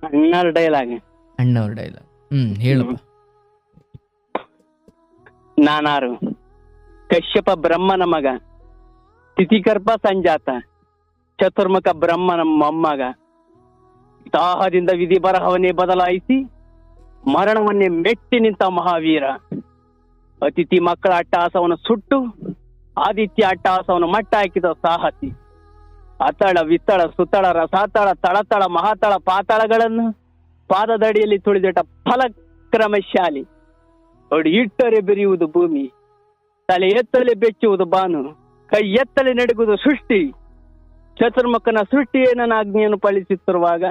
ಅಣ್ಣಾರ ಡೈಲಾಗ್. ಅಣ್ಣವ್ರ ಡೈಲಾಗ್. ಹೇಳಪ್ಪ. ನಾನಾರು ಕಶ್ಯಪ ಬ್ರಹ್ಮನ ಮಗ, ತಿಥಿಕರ್ಪ ಸಂಜಾತ, ಚತುರ್ಮುಖ ಬ್ರಹ್ಮನ ಮೊಮ್ಮಗ. ದಾಹದಿಂದ ವಿಧಿ ಬರಹವನ್ನೇ ಬದಲಾಯಿಸಿ ಮರಣವನ್ನೇ ಮೆಟ್ಟಿ ನಿಂತ ಮಹಾವೀರ. ಅತಿಥಿ ಮಕ್ಕಳ ಅಟ್ಟಹಾಸವನ್ನು ಸುಟ್ಟು ಆದಿತ್ಯ ಅಟ್ಟಹಾಸವನ್ನು ಮಟ್ಟ ಹಾಕಿದ ಸಾಹಸಿ. ಅತಳ ವಿತ್ತಳ ಸುತ್ತಳ ರಸಾತಳ ತಳತಳ ಮಹಾತಳ ಪಾತಾಳಗಳನ್ನು ಪಾದದಡಿಯಲ್ಲಿ ತುಳಿದಿಟ್ಟ ಫಲಕ್ರಮಶಾಲಿ. ಅಡಿ ಇಟ್ಟರೆ ಬೆರೆಯುವುದು ಭೂಮಿ, ತಲೆ ಎತ್ತಲೆ ಬೆಚ್ಚುವುದು ಬಾನು, ಕೈ ಎತ್ತಲೆ ನಡುಗುವುದು ಸೃಷ್ಟಿ. ಚತುರ್ಮುಖನ ಸೃಷ್ಟಿಯೇ ನನ್ನ ಆಜ್ಞೆಯನ್ನು ಪಾಲಿಸುತ್ತಿರುವಾಗ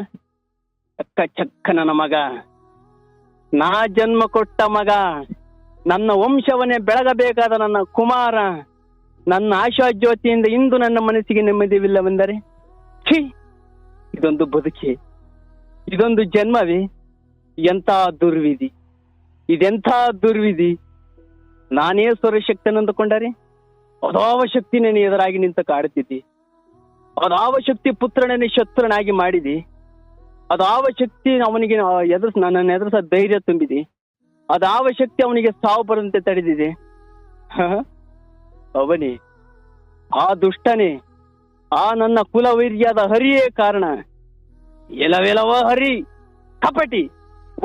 ಅಕ್ಕ ಚಕ್ಕನನ ಮಗ, ನಾ ಜನ್ಮ ಕೊಟ್ಟ ಮಗ, ನನ್ನ ವಂಶವನ್ನೇ ಬೆಳಗಬೇಕಾದ ನನ್ನ ಕುಮಾರ, ನನ್ನ ಆಶಾ ಜ್ಯೋತಿಯಿಂದ ಇಂದು ನನ್ನ ಮನಸ್ಸಿಗೆ ನೆಮ್ಮದಿವಿಲ್ಲವೆಂದರೆ ಛೀ, ಇದೊಂದು ಬದುಕಿ, ಇದೊಂದು ಜನ್ಮವೇ, ಎಂಥ ದುರ್ವಿಧಿ, ಇದೆಂಥ ದುರ್ವಿಧಿ. ನಾನೇ ಸ್ವರಶಕ್ತನಂದುಕೊಂಡರೆ ಅದಾವ ಶಕ್ತಿ ನನ್ನ ಎದುರಾಗಿ ನಿಂತ ಕಾಡುತ್ತಿದ್ದಿ, ಅದಾವ ಶಕ್ತಿ ಪುತ್ರನನ್ನೇ ಶತ್ರುನಾಗಿ ಮಾಡಿದಿ, ಅದಾವ ಶಕ್ತಿ ಅವನಿಗೆ ನನ್ನನ್ನು ಎದುರಿಸ ಧೈರ್ಯ ತುಂಬಿದೆ, ಅದಾವ ಶಕ್ತಿ ಅವನಿಗೆ ಸಾವು ಬರಂತೆ ತಡೆದಿದೆ. ಅವನೇ, ಆ ದುಷ್ಟನೇ, ಆ ನನ್ನ ಕುಲವೈರ್ಯಾದ ಹರಿಯೇ ಕಾರಣ. ಎಲವೆಲವ ಹರಿ, ಕಪಟಿ,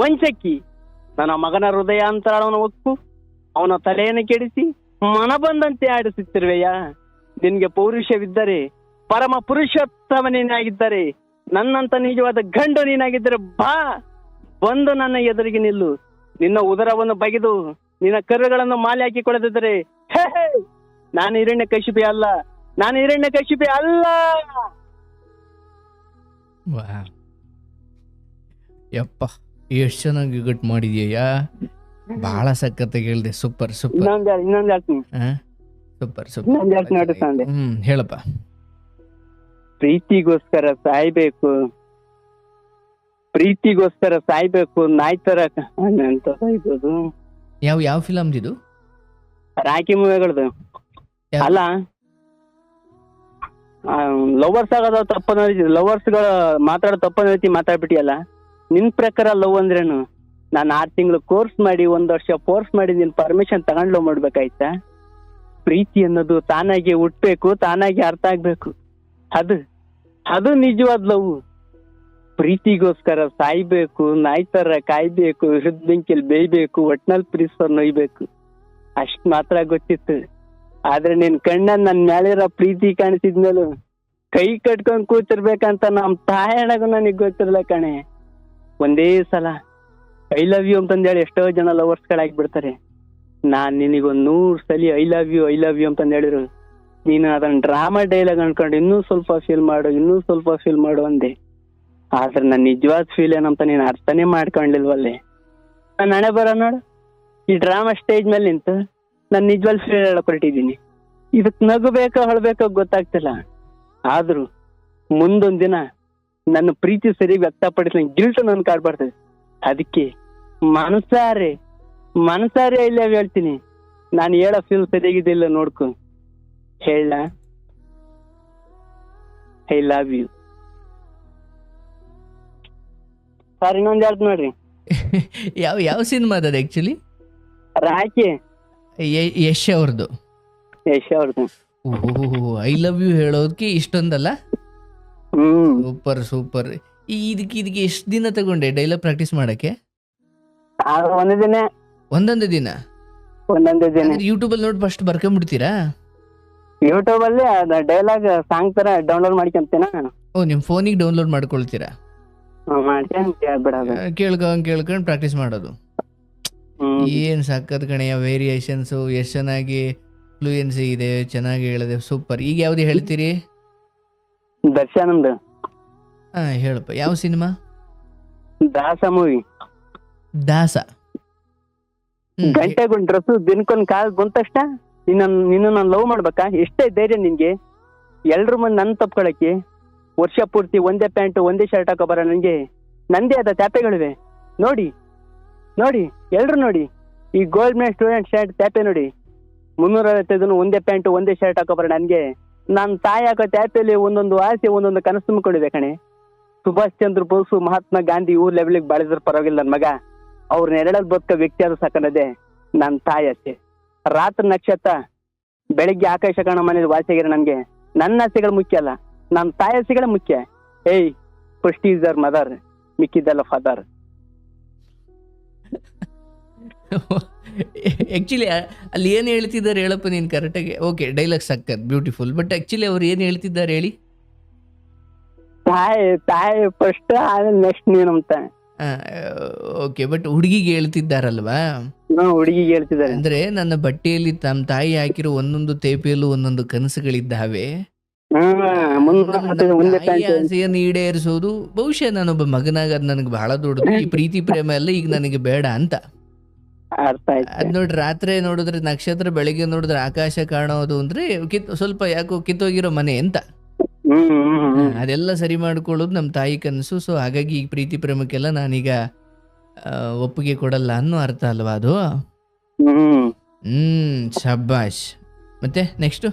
ವಂಚಕಿ, ನನ್ನ ಮಗನ ಹೃದಯಾಂತರಾಳವನ್ನು ಒಕ್ಕು ಅವನ ತಲೆಯನ್ನು ಕೆಡಿಸಿ ಮನ ಬಂದಂತೆ ಆಡಿಸುತ್ತಿರುವೆಯಾ? ನಿನ್ಗೆ ಪೌರುಷವಿದ್ದರೆ, ಪರಮ ಪುರುಷೋತ್ತಮ ನೀನಾಗಿದ್ದರೆ, ನನ್ನಂತ ನಿಜವಾದ ಗಂಡು ನೀನಾಗಿದ್ದರೆ ಬಾ, ಬಂದು ನನ್ನ ಎದುರಿಗೆ ನಿಲ್ಲು. ನಿನ್ನ ಉದರವನ್ನು ಬಗೆದು ನಿನ್ನ ಕರುಗಳನ್ನು ಮಾಲೆ ಹಾಕಿಕೊಳ್ಳದಿದ್ದರೆ ಹೇ, ನಾನು ಹಿರಣ್ಯ ಕಶಿಪಿ ಅಲ್ಲ, ನಾನು ಹಿರಣ್ಯ ಕಶಿಪಿ ಅಲ್ಲ. ಯಪ್ಪ, ಎಷ್ಟು ಚೆನ್ನಾಗಿ ಗಟ್ ಮಾಡಿದ್ಯಾ, ಬಹಳ ಸಖತ್ತಾಗಿ ಹೇಳ್ದೆ. Super super. ಇನ್ನೊಂದು ಹೇಳ್ತೀನಿ, ಸೂಪರ್ ಸೂಪರ್. ಹೇಳಪ್ಪ. ಪ್ರೀತಿಗೋಸ್ಕರ ಸಾಯ್ಬೇಕು, ಪ್ರೀತಿಗೋಸ್ಕರ ಸಾಯ್ಬೇಕು, ನಾಯಿ ತರ ಅಂತ ಸಾಯ್ಬೋದು. ಯಾವ ಯಾವ ಫಿಲಮ್ ಇದು? ರಾಕಿ ಮೂವಿಗಳದು ಅಲ್ಲ. ಲವರ್ಸ್ ಆಗೋದ ತಪ್ಪನ, ಲವರ್ಸ್ ಗಳ ಮಾತಾಡೋ ತಪ್ಪನ ರೀತಿ ಮಾತಾಡ್ಬಿಟ್ಟಿಯಲ್ಲ. ನಿನ್ ಪ್ರಕಾರ ಲವ್ ಅಂದ್ರೇನು? ನಾನು 6 ತಿಂಗಳು ಕೋರ್ಸ್ ಮಾಡಿ 1 ವರ್ಷ ಕೋರ್ಸ್ ಮಾಡಿ ನಿನ್ ಪರ್ಮಿಷನ್ ತಗೊಂಡ್ ಲವ್ ಮಾಡ್ಬೇಕಾಯ್ತಾ? ಪ್ರೀತಿ ಅನ್ನೋದು ತಾನಾಗಿ ಹುಟ್ಬೇಕು, ತಾನಾಗಿ ಅರ್ಥ ಆಗ್ಬೇಕು. ಅದು ನಿಜವಾದ ಲವ್. ಪ್ರೀತಿಗೋಸ್ಕರ ಸಾಯ್ಬೇಕು, ನಾಯಿ ತರ ಕಾಯ್ಬೇಕು, ಹೃದ್ಬೆಂಕಿಲ್ ಬೇಯ್ಬೇಕು, ಒಟ್ನಲ್ಲಿ ಪ್ರೀತಿಸೋರ್ ನೊಯ್ಬೇಕು, ಅಷ್ಟ್ ಮಾತ್ರ ಗೊತ್ತಿತ್ತು. ಆದ್ರೆ ನಿನ್ ಕಣ್ಣನ್ ನನ್ ಮ್ಯಾಲಿರೋ ಪ್ರೀತಿ ಕಾಣಿಸಿದ್ಮೇಲೆ ಕೈ ಕಟ್ಕೊಂಡ್ ಕೂತಿರ್ಬೇಕಂತ ನಮ್ ತಾಯಣಗೂ ನನಗ್ ಗೊತ್ತಿರ್ಲ ಕಣೆ. ಒಂದೇ ಸಲ ಐ ಲವ್ ಯು ಅಂತಂದೇಳಿ ಎಷ್ಟೋ ಜನ ಲವರ್ಸ್ ಗಳಾಗ್ಬಿಡ್ತಾರೆ. ನಾನ್ ನಿನಗೊಂದ್ 100 ಸಲಿ ಐ ಲವ್ ಯು ಅಂತಂದ್ ಹೇಳಿರು, ನೀನು ಅದನ್ನ ಡ್ರಾಮಾ ಡೈಲಾಗ್ ಅನ್ಕೊಂಡು ಇನ್ನೂ ಸ್ವಲ್ಪ ಫೀಲ್ ಮಾಡು ಅಂದೆ. ಆದ್ರೆ ನನ್ ನಿಜವಾದ ಫೀಲ್ ಏನಂತ ನೀನ್ ಅರ್ಥನೇ ಮಾಡ್ಕೊಂಡಿಲ್ವಲ್ಲೇ. ನಾನು ಹಣೆ ಬರ ನೋಡು, ಈ ಡ್ರಾಮಾ ಸ್ಟೇಜ್ ಮೇಲೆ ನಿಂತು ನಾನು ನಿಜವಾದ ಫೀಲ್ ಹೇಳಕ್ ಹೊರಟಿದ್ದೀನಿ. ಇದಕ್ ನಗಬೇಕೋ ಹೊಳ್ಬೇಕೋ ಗೊತ್ತಾಗ್ತಿಲ್ಲ. ಆದ್ರೂ ಮುಂದೊಂದ್ ದಿನ ನನ್ನ ಪ್ರೀತಿ ಸರಿ ವ್ಯಕ್ತಪಡಿಸ್ ಗಿಲ್ಟ್ ನನ್ ಕಾಡ್ಬಾರ್ದು. ಅದಕ್ಕೆ ಮನಸಾರೆ ಐ ಲವ್ ಹೇಳ್ತೀನಿ. ನಾನು ಹೇಳೋ ಫೀಲ್ ಸರಿಯಾಗಿದ್ದಿಲ್ಲ ನೋಡ್ಕೊ. ಹೇಳ, ಐ ಲವ್ ಯು. ಸರ್ ಇನ್ನೊಂದ್ ಹೇಳ್ತ ನೋಡ್ರಿ. ಯಾವ ಯಾವ ಸಿನಿಮಾ ಅದ ಆಕ್ಚುಲಿ? ರಾಕಿ, ಯಶ್ ಅವ್ರದ್ದು. ಐ ಲವ್ ಯು ಹೇಳೋದಕ್ಕೆ ಇಷ್ಟೊಂದಲ್ಲ. Super super. ಇದಕ್ಕೆ ಎಷ್ಟು ದಿನ ತಗೊಂಡೆ ಡೈಲಾಗ್ ಪ್ರಾಕ್ಟೀಸ್ ಮಾಡಕ್ಕೆ? ಒಂದೊಂದು ದಿನ ಯೂಟ್ಯೂಬ್ ಅಲ್ಲಿ ನೋಡಿ ಫಸ್ಟ್ ಬರ್ಕೊಂಡ್ಬಿಡ್ತೀರಾ? ಯೂಟ್ಯೂಬ್ ಅಲ್ಲಿ ಡೈಲಾಗ್ ಸಾಂಗ್ ತರ ಡೌನ್ಲೋಡ್ ಮಾಡ್ಕೊಂತೀನ. ಓ, ನಿಮ್ ಫೋನಿಗೆ ಡೌನ್ಲೋಡ್ ಮಾಡ್ಕೊಳ್ತೀರಾ? ಕೇಳ್ಕೊಂಡ್ ಪ್ರಾಕ್ಟೀಸ್ ಮಾಡೋದು. ಏನ್ ಸಖತ್ ಕಣೆಯ ವೇರಿಯೇಷನ್ಸ್, ಎಷ್ಟು ಚೆನ್ನಾಗಿ ಫ್ಲೂಯೆನ್ಸಿ ಇದೆ, ಚೆನ್ನಾಗಿ ಹೇಳಿದೆ. ಸೂಪರ್. ಈಗ ಯಾವ್ದು ಹೇಳ್ತೀರಿ? ದರ್ಶನಂದು. ಹೇಳಪ್ಪ, ಯಾವ ಸಿನಿಮಾ? ದಾಸ ಮೂವಿ. ದಾಸ. ಗಂಟೆಗೊಂದು ಡ್ರೆಸ್, ದಿನಕ್ಕೊಂದ್ ಕಾಲ್ ಬಂದ ತಕ್ಷಣ ನಿನ್ನ ನಾನು ಲವ್ ಮಾಡ್ಬೇಕಾ? ಎಷ್ಟೇ ಧೈರ್ಯ ನಿನ್ಗೆ? ಎಲ್ರ ಮುಂದೆ ನನ್ ತಪ್ಕೊಳಕ್ಕೆ ವರ್ಷ ಪೂರ್ತಿ ಒಂದೇ ಪ್ಯಾಂಟ್ ಒಂದೇ ಶರ್ಟ್ ಹಾಕೋ ಬರ ನನ್ಗೆ ನಂದೇ ಆದ ತ್ಯಾಪೆಗಳಿವೆ. ನೋಡಿ ಎಲ್ರು ನೋಡಿ, ಈ ಗೋಲ್ಡ್ ಮೆಡಲ್ ಸ್ಟೂಡೆಂಟ್ ಶರ್ಟ್ ತ್ಯಾಪೆ ನೋಡಿ. 365 ಒಂದೇ ಪ್ಯಾಂಟ್ ಒಂದೇ ಶರ್ಟ್ ಹಾಕೋ ಬರ ನನ್ಗೆ. ನಾನ್ ತಾಯಿ ಹಾಕೋ ತ್ಯಾಪೆಯಲ್ಲಿ ಒಂದೊಂದು ಆಸೆ, ಒಂದೊಂದು ಕನಸು ತುಂಬಿಕೊಂಡಿದೆ ಕಣೆ. ಸುಭಾಷ್ ಚಂದ್ರ ಬೋಸ್ ಮಹಾತ್ಮ ಗಾಂಧಿ ಇವ್ರ ಲೆವೆಲ್ಗೆ ಬಾಳಿದ್ರ ಪರವಾಗಿಲ್ಲ ನನ್ ಮಗ. ಅವ್ರ ನೆರಳಲ್ಲಿ ಬದುಕ ವ್ಯಕ್ತಿ ಆದ್ರೂ ಸಾಕನ್ನೋದೇ ನನ್ನ ತಾಯಿ ಆಸೆ. ರಾತ್ರಿ ನಕ್ಷತ್ರ ಬೆಳಿಗ್ಗೆ ಆಕಾಶ ಕಾಣೋ ಮನೇಲಿ ವಾಸಿಯಾಗಿರೋ ನನ್ಗೆ ನನ್ನ ಆಸೆಗಳು ಮುಖ್ಯ ಅಲ್ಲ, ನನ್ನ ತಾಯಿ ಆಸೆಗಳೇ ಮುಖ್ಯ. Hey first is the mother, ಮಿಕ್ಕಿದ್ದಲ್ಲ ಫಾದರ್. ಆ್ಯಕ್ಚುಲಿ ಅಲ್ಲಿ ಏನು ಹೇಳ್ತಿದ್ದಾರೆ ಹೇಳಪ್ಪ ನೀನು ಕರೆಕ್ಟಾಗಿ. ಓಕೆ, ಡೈಲಾಗ್ ಸಕ್ಕತ್ ಬ್ಯೂಟಿಫುಲ್. ಬಟ್ ಆ್ಯಕ್ಚುಲಿ ಅವ್ರು ಏನು ಹೇಳ್ತಿದ್ದಾರೆ ಹೇಳಿ? ತಾಯಿ ಫಸ್ಟ್ ಆಮೇಲೆ ನೆಕ್ಸ್ಟ್ ನೀನು ಅಂತ. ಓಕೆ, ಬಟ್ ಹುಡುಗಿಗೆ ಹೇಳ್ತಿದ್ದಾರಲ್ವಾ? ಹುಡುಗಿಗೆ ಹೇಳ್ತಿದ್ದಾರೆ ಅಂದ್ರೆ ನನ್ನ ಬಟ್ಟೆಯಲ್ಲಿ ತಮ್ಮ ತಾಯಿ ಹಾಕಿರೋ ಒಂದೊಂದು ತೇಪೆಯಲ್ಲೂ ಒಂದೊಂದು ಕನಸುಗಳಿದ್ದಾವೆ. ತಾಯಿ ಆಸೆಯನ್ನು ಈಡೇರಿಸೋದು ಬಹುಶಃ ನಾನೊಬ್ಬ ಮಗನಾಗ ಅದು ನನಗೆ ಬಹಳ ದೊಡ್ಡದು. ಈ ಪ್ರೀತಿ ಪ್ರೇಮ ಎಲ್ಲ ಈಗ ನನಗೆ ಬೇಡ ಅಂತ. ಅದ್ ನೋಡ್ರಿ, ರಾತ್ರಿ ನೋಡಿದ್ರೆ ನಕ್ಷತ್ರ, ಬೆಳಿಗ್ಗೆ ನೋಡಿದ್ರೆ ಆಕಾಶ ಕಾಣೋದು ಅಂದ್ರೆ ಸ್ವಲ್ಪ ಯಾಕೋ ಕಿತ್ತೋಗಿರೋ ಮನೆ ಅಂತ. ಅದೆಲ್ಲ ಸರಿ ಮಾಡ್ಕೊಳ್ಳೋದು ನಮ್ಮ ತಾಯಿ ಕನಸು. ಸೊ ಹಾಗಾಗಿ ಈ ಪ್ರೀತಿ ಪ್ರೇಮಕ್ಕೆಲ್ಲ ನಾನೀಗ ಒಪ್ಪಿಗೆ ಕೊಡಲ್ಲ ಅನ್ನೋ ಅರ್ಥ ಅಲ್ವಾ ಅದು? ಶಬ್ಬಾಷ್. ಮತ್ತೆ ನೆಕ್ಸ್ಟ್?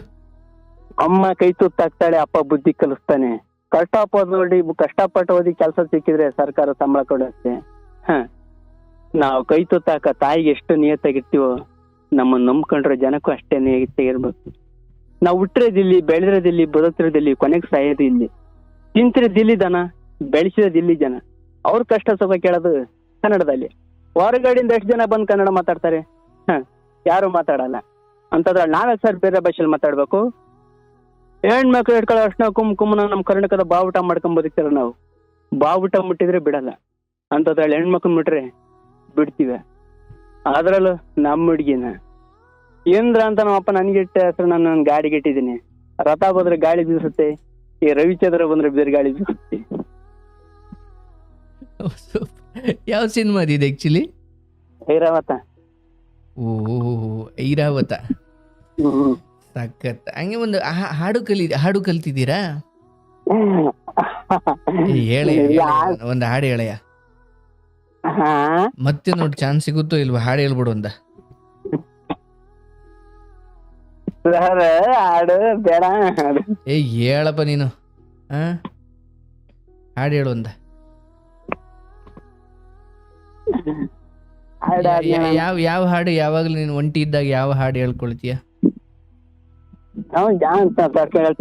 ಅಮ್ಮ ಕೈ ತುತ್ತಾಗ್ತಾಳೆ, ಅಪ್ಪ ಬುದ್ಧಿ ಕಲಿಸ್ತಾನೆ. ಕಷ್ಟಪಟ್ಟು ಓದಿ ಕೆಲಸ ಸಿಕ್ಕಿದ್ರೆ ಸರ್ಕಾರ ಸಂಬಳ ಕೊಡುತ್ತೆ. ನಾವು ಕೈ ತುತ್ತಾಕ ತಾಯಿಗೆ ಎಷ್ಟು ನಿಯತ್ತಾಗಿರ್ತೀವೋ ನಮ್ಮನ್ನ ನಂಬ್ಕೊಂಡ್ರೆ ಜನಕ್ಕೂ ಅಷ್ಟೇ ನಿಯತ್ತಾಗಿರ್ಬೇಕು. ನಾವು ಹುಟ್ಟಿರೋದಿಲ್ಲಿ, ಬೆಳೆದಿರೋದಿಲ್ಲಿ, ಬದುಕಿರೋದಿಲ್ಲಿ, ಕೊನೆಗೆ ಸಾಯೋದು ಇಲ್ಲಿ. ತಿಂತಿರೋದಿಲ್ಲಿ ದನ, ಬೆಳೆಸಿರೋದಿಲ್ಲಿ ಜನ. ಅವ್ರ ಕಷ್ಟ ಸುಖ ಕೇಳೋದು ಕನ್ನಡದಲ್ಲಿ. ಹೊರಗಡೆಯಿಂದ ಎಷ್ಟು ಜನ ಬಂದು ಕನ್ನಡ ಮಾತಾಡ್ತಾರೆ? ಯಾರು ಮಾತಾಡಲ್ಲ. ಅಂತದ್ರಲ್ಲಿ ನಾವೇ ಸರ್ ಬೇರೆ ಭಾಷೆಯಲ್ಲಿ ಮಾತಾಡ್ಬೇಕು? ಹೆಣ್ಮಕ್ಳು ಇಟ್ಕೊಳ್ಳೋ ಅರ್ಶನ ಕುಂಕುಮನ ನಮ್ಮ ಕರ್ನಾಟಕದ ಬಾವುಟ ಮಾಡ್ಕೊಂಡ್ ಬದುಕ್ತಾರ ನಾವು. ಬಾವುಟ ಮುಟ್ಟಿದ್ರೆ ಬಿಡಲ್ಲ, ಅಂತದ್ರಲ್ಲಿ ಹೆಣ್ಮಕ್ಳು ಮುಟ್ರೆ ಬಿಡ್ತೀವಿ. ಅದ್ರಲ್ಲೂ ನಮ್ಮ ಹುಡುಗಿನ ಏನ್ರ ಅಂತ ನಮ್ಮಪ್ಪ ನನಗಿಟ್ಟ ಹೆಸರು ನಾನು ನನ್ನ ಗಾಡಿಗೆ ಇಟ್ಟಿದ್ದೀನಿ. ರಥ ಬಂದ್ರೆ ಗಾಳಿ ಬೀಸುತ್ತೆ, ಈ ರವಿಚಂದ್ರ ಬಂದ್ರೆ ಬೇರೆ ಗಾಳಿ ಬೀಸುತ್ತೆ. ಯಾವ ಸಿನಿಮಾ ಇದೆ ಆಕ್ಚುಲಿ? ಐರಾವತ. ಐರಾವತ ಸಖತ್. ಹಂಗೆ ಒಂದು ಹಾಡು ಕಲ್ತಿದ್ದೀರಾ? ಹೇಳಿ, ಒಂದು ಹಾಡು ಹೇಳಯ್ಯ. ಮತ್ತೆ ನೋಡಿ ಚಾನ್ಸ್ ಸಿಗುತ್ತೋ ಇಲ್ವಾ? ಹಾಡು ಹೇಳ್ಬಿಡು ಒಂದ. ಹಾಡು ಬೇಡ. ಹೇಳಪ್ಪ ನೀನು. ಹಾಡು ಹೇಳು ಒಂದ. ಯಾವ ಹಾಡು ಯಾವಾಗ್ಲೂ ನೀನು ಒಂಟಿ ಇದ್ದಾಗ ಯಾವ ಹಾಡು ಹೇಳ್ಕೊಳ್ತೀಯ?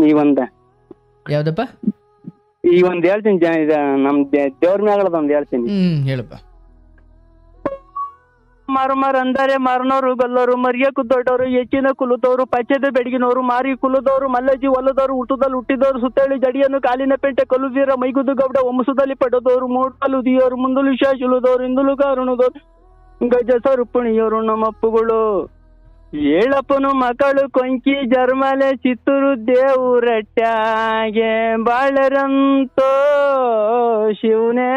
ಈ ಒಂದ ಯಾವ್ದಪ್ಪ? ಈ ಒಂದ್ ಹೇಳ್ತೀನಿ, ನಮ್ ದೇವ್ರ ಮ್ಯಾಗಳದ ಒಂದ್ ಹೇಳ್ತೀನಿ. ಹೇಳಪ್ಪ. ಮರ ಅಂದರೆ ಮರನೋರು, ಗಲ್ಲೋರು, ಮರಿಯಕ್ಕೂ ದೊಡ್ಡವರು, ಹೆಚ್ಚಿನ ಕುಲದವರು, ಪಚ್ಚದ ಬೆಡಗಿನವರು, ಮಾರಿ ಕುಲದವರು, ಮಲ್ಲಜಿ ಹೊಲದವರು, ಹುಟ್ಟದಲ್ಲಿ ಹುಟ್ಟಿದವರು, ಸುತ್ತಳಿ ಜಡಿಯನ್ನು ಕಾಲಿನ ಪೆಂಟೆ ಕಲುದೀರ, ಮೈಗುದು ಗೌಡ ವಂಶದಲ್ಲಿ ಪಡೆದವರು, ಮೂಡಲು ದಿಯೋರು, ಮುಂದಲು ಶಾಶುಲದವರು, ಹಿಂದಲು ಕಾರಣದವರು, ಗಜ ಸರುಪಣಿಯವರು ನಮ್ಮಪ್ಪುಗಳು. ಏಳಪ್ಪನು ಮಕ್ಕಳು ಕೊಂಕಿ ಜರ್ಮಲೆ ಚಿತ್ತೂರು ದೇವುರಟ್ಟಾಗೆ ಬಾಳರಂತೋ ಶಿವನೇ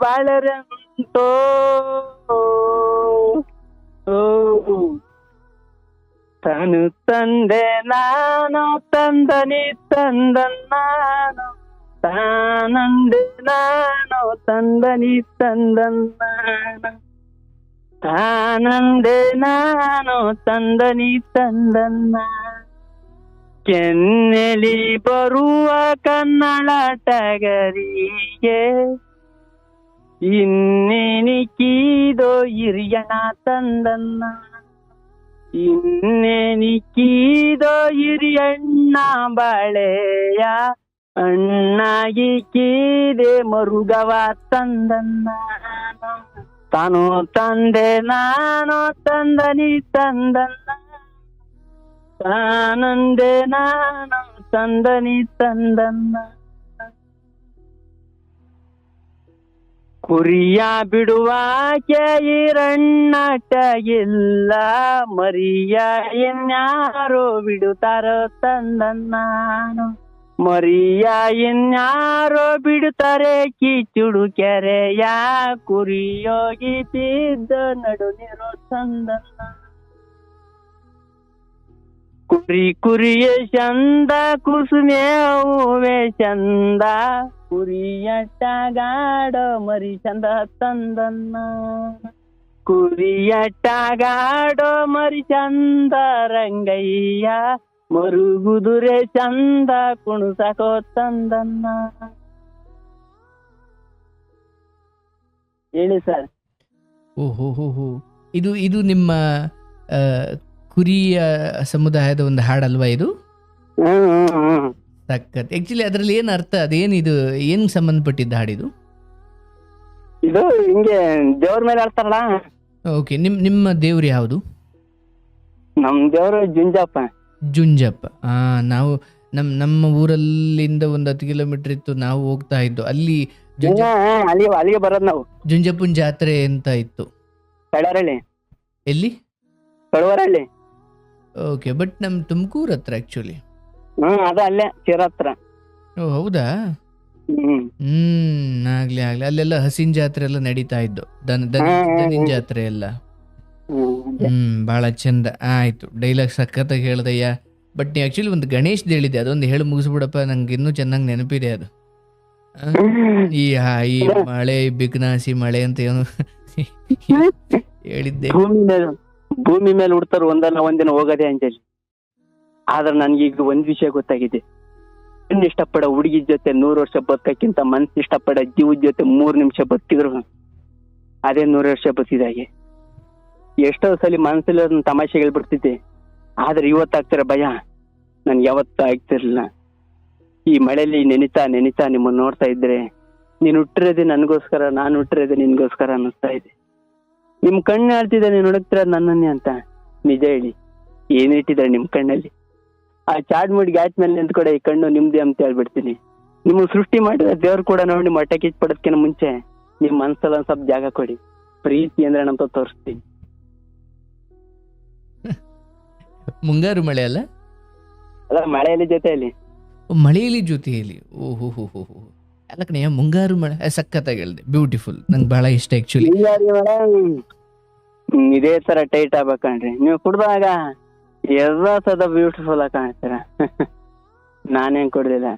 ಬಾಳರಂತೋ. ತಾನು ತಂದೆ ನಾನು ತಂದನಿ ತಂದನ್ನಾನು, ತಾನಂದೆ ನಾನು ತಂದನಿ ತಂದನ್ನಾನು, ತಾನಂದೆ ನಾನು ತಂದನಿ ತಂದನ್ನ. ಕೆನ್ನೆಲಿ ಬರುವ ಕನ್ನಡಟಗರಿಗೆ ಇನ್ನೆನಿಕ್ಕಿದೋ ಹಿರಿಯಣ ತಂದನ್ನ, ಇನ್ನೆನಿಕ್ಕಿದೋ ಹಿರಿಯಣ್ಣ ಬಾಳೆಯ ಅಣ್ಣಾಗಿ ಕೀದೆ ಮರುಗವ ತಂದನ್ನ. ತಾನು ತಂದೆ ನಾನು ತಂದನಿ ತಂದನ್ನ, ತಾನಂದೆ ನಾನು ತಂದನಿ ತಂದನ್ನ. ಕುರಿಯ ಬಿಡುವಾಕೆ ಈರಣ್ಣಟಗಿಲ್ಲ, ಮರಿಯ ಇನ್ಯಾರೋ ಬಿಡುತ್ತಾರೋ ತಂದನ್ನಾನು, ಮರಿಯ ಇನ್ಯಾರೋ ಬಿಡುತ್ತಾರೆ ಕಿಚುಡು ಕೆರೆಯ, ಕುರಿಯೋಗಿ ಬಿದ್ದ ನಡು ನೀರೋ ತಂದನ್ನ. ಕುರಿ ಕುರಿಯೇ ಚಂದ ಕುಸುಮೆ ಹೂವೆ ಚಂದ, ಕುರಿಯಟ್ಟಗಾಡೋ ಮರಿ ಚಂದ ತಂದನ್ನ, ಕುರಿಯಟ್ಟಗಾಡೋ ಮರಿ ಚಂದ ರಂಗಯ್ಯ, ಮರುಗುದುರೆ ಚಂದ ಕುಣಸಕೋ ತಂದನ್ನ. ಹೇಳಿ ಸರ್. ಓಹೋ ಹೋ ಹೋ. ಇದು ಇದು ನಿಮ್ಮ ಆ, ಕುರಿಯ ಸಮುದಾಯದ ಒಂದು ಹಾಡಲ್ವಾ ಇದು? ಹ್ಮ್. ಸಖತ್. ಆಕ್ಚುಲಿ ಅದ್ರಲ್ಲಿ ಏನ್ ಅರ್ಥ, ಅದೇನಿದು, ಏನ್ ಸಂಬಂಧಪಟ್ಟಿದ್ದ ಹಾಡಿದು? ಇದು ಹಿಂಗೆ ದೇವ್ರ ಮೇಲೆ ಆಡ್ತಾರಲ್ಲ, ಓಕೆ. ನಿಮ್ಮ ದೇವ್ರು ಯಾವುದು? ನಮ್ ದೇವ್ರು ಜುಂಜಪ್ಪ. ಜುಂಜಪ್ಪ. ನಾವು ನಮ್ಮ ಊರಲ್ಲಿಂದ ಒಂದು 10 ಕಿಲೋಮೀಟರ್ ಇತ್ತು, ನಾವು ಹೋಗ್ತಾ ಇದ್ದು ಅಲ್ಲಿ ಅಲ್ಲಿಗೆ ಬರೋದ್ ನಾವು. ಜುಂಜಪ್ಪನ ಜಾತ್ರೆ ಅಂತ ಇತ್ತು. ಕಡವರಳ್ಳಿ. ಎಲ್ಲಿ? ಕಡವರಳ್ಳಿ. ಓಕೆ, ಬಟ್ ನಮ್ ತುಮಕೂರು ಹತ್ರ ಆಕ್ಚುಲಿ. ಅದ ಅಲ್ಲೇ ಚೀರ ಹತ್ರ. ಓ ಹೌದಾ? ಆಗ್ಲಿ ಆಗ್ಲಿ. ಅಲ್ಲೆಲ್ಲ ಹಸಿನ್ ಜಾತ್ರೆ ಎಲ್ಲ ನಡೀತಾ ಇದ್ದು, ದನಿನ್ ಜಾತ್ರೆ ಎಲ್ಲ. ಬಹಳ ಚಂದ. ಆಯ್ತು, ಡೈಲಾಗ್ ಸಖತ್ತಾಗಿ ಹೇಳ್ದಯ್ಯ. ಬಟ್ ನೀ ಆಕ್ಚುಲಿ ಒಂದು ಗಣೇಶ್ದು ಹೇಳಿದೆ, ಅದೊಂದು ಹೇಳಿ ಮುಗಿಸ್ಬಿಡಪ್ಪ, ನಂಗೆ ಇನ್ನೂ ಚೆನ್ನಾಗಿ ನೆನಪಿದೆ ಅದು. ಈ ಮಳೆ, ಬಿಗ್ನಾಸಿ ಮಳೆ ಅಂತ ಏನು ಹೇಳಿದ್ದೆ. ಭೂಮಿ ಮೇಲೆ ಹುಡ್ತಾರ, ಒಂದಲ್ಲ ಒಂದಿನ ಹೋಗದೆ ಅಂಜಲಿ. ಆದ್ರೆ ನನ್ಗೀಗ ಒಂದ್ ವಿಷಯ ಗೊತ್ತಾಗಿದೆ. ಹೆಣ್ಣು ಇಷ್ಟಪಡೋ ಹುಡುಗಿ ಜೊತೆ 100 ವರ್ಷ ಬದುಕಕ್ಕಿಂತ ಮನ್ಸು ಇಷ್ಟಪಡೋ ಜೀವದ ಜೊತೆ 3 ನಿಮಿಷ ಬದುಕಿದ್ರು ಅದೇ 100 ವರ್ಷ ಬದುಕಿದಾಗೆ. ಎಷ್ಟೋ ಸಲ ಮನ್ಸಲ್ಲಿ ತಮಾಷೆ ಹೇಳ್ಬಿಡ್ತಿದ್ದೆ, ಆದ್ರೆ ಇವತ್ತಾಗ್ತಿರೋ ಭಯ ನನ್ಗೆ ಯಾವತ್ತೂ ಆಗ್ತಿರ್ಲಿಲ್ಲ. ಈ ಮಳೆಯಲ್ಲಿ ನೆನಿತಾ ನಿಮ್ಮನ್ನ ನೋಡ್ತಾ ಇದ್ರೆ, ನೀನ್ ಹುಟ್ಟಿರೋದೇ ನನ್ಗೋಸ್ಕರ, ನಾನು ಹುಟ್ಟಿರೋದೇ ನಿನ್ಗೋಸ್ಕರ ಅನ್ನಿಸ್ತಾ ಇದೆ. ನಿಮ್ ಕಣ್ಣು ಹೇಳ್ತಿದ್ದೆ ನೀನ್ ಹುಡುಕ್ತಿರ ನನ್ನನ್ನೇ ಅಂತ. ನಿಜ ಹೇಳಿ, ಏನಿಟ್ಟಿದ್ದಾರೆ ನಿಮ್ ಕಣ್ಣಲ್ಲಿ? ಆ ಚಾಡ್ಮುಡಿ ಘಾಟ್ ಮೇಲೆ ನಿಂತ್ಕೊಡೆ, ಈ ಕಣ್ಣು ನಿಮ್ದೇ ಅಂತ ಹೇಳ್ಬಿಡ್ತೀನಿ. ನಿಮ್ಮ ಸೃಷ್ಟಿ ಮಾಡಿದ ದೇವ್ರು ಕೂಡ ನೋಡಿ ನಿಮ್ಮ ಹೊಟ್ಟೆ ಕಿಚ್ಚು ಪಡೋದ್ಕಿಂತ ಮುಂಚೆ ನಿಮ್ ಮನ್ಸಲ್ಲ ಒಂದ್ ಸ್ವಲ್ಪ ಜಾಗ ಕೊಡಿ. ಪ್ರೀತಿ ಅಂದ್ರೆ ಏನಂತ ತೋರಿಸ್ತೀನಿ. ಮುಂಗಾರು ಮಳೆ ಅಲ್ಲ? ಅಲ್ಲ, ಮಳೆಯಲ್ಲಿ ಜೊತೆಯಲ್ಲಿ. ಮಳೆಯಲ್ಲಿ ಜೊತೆಯಲ್ಲಿ. ಓಹೋ ಹೋ ಹೋ ಹೋ. ಅಲ್ಲ ಕಣಯ್ಯ, ಮುಂಗಾರು ಮಳೆ ಸಖತ್ತಾಗಿ ಹೇಳಿದೆ, ಬ್ಯೂಟಿಫುಲ್. ನಂಗೆ ಬಹಳ ಇಷ್ಟ ಆಕ್ಚುಲಿ. ಇದೇ ತರ ಟೈಟ್ ಆಗ್ಬೇಕಣ್ರಿ. ನೀವು ಕುಡ್ದಾಗ ಎಲ್ಲ ಸದ ಬ್ಯೂಟಿಫುಲ್ ಆಗಿ ಕಾಣ್ತೀರ. ನಾನೇನ್ ಕುಡ್ದಿಲ್ಲ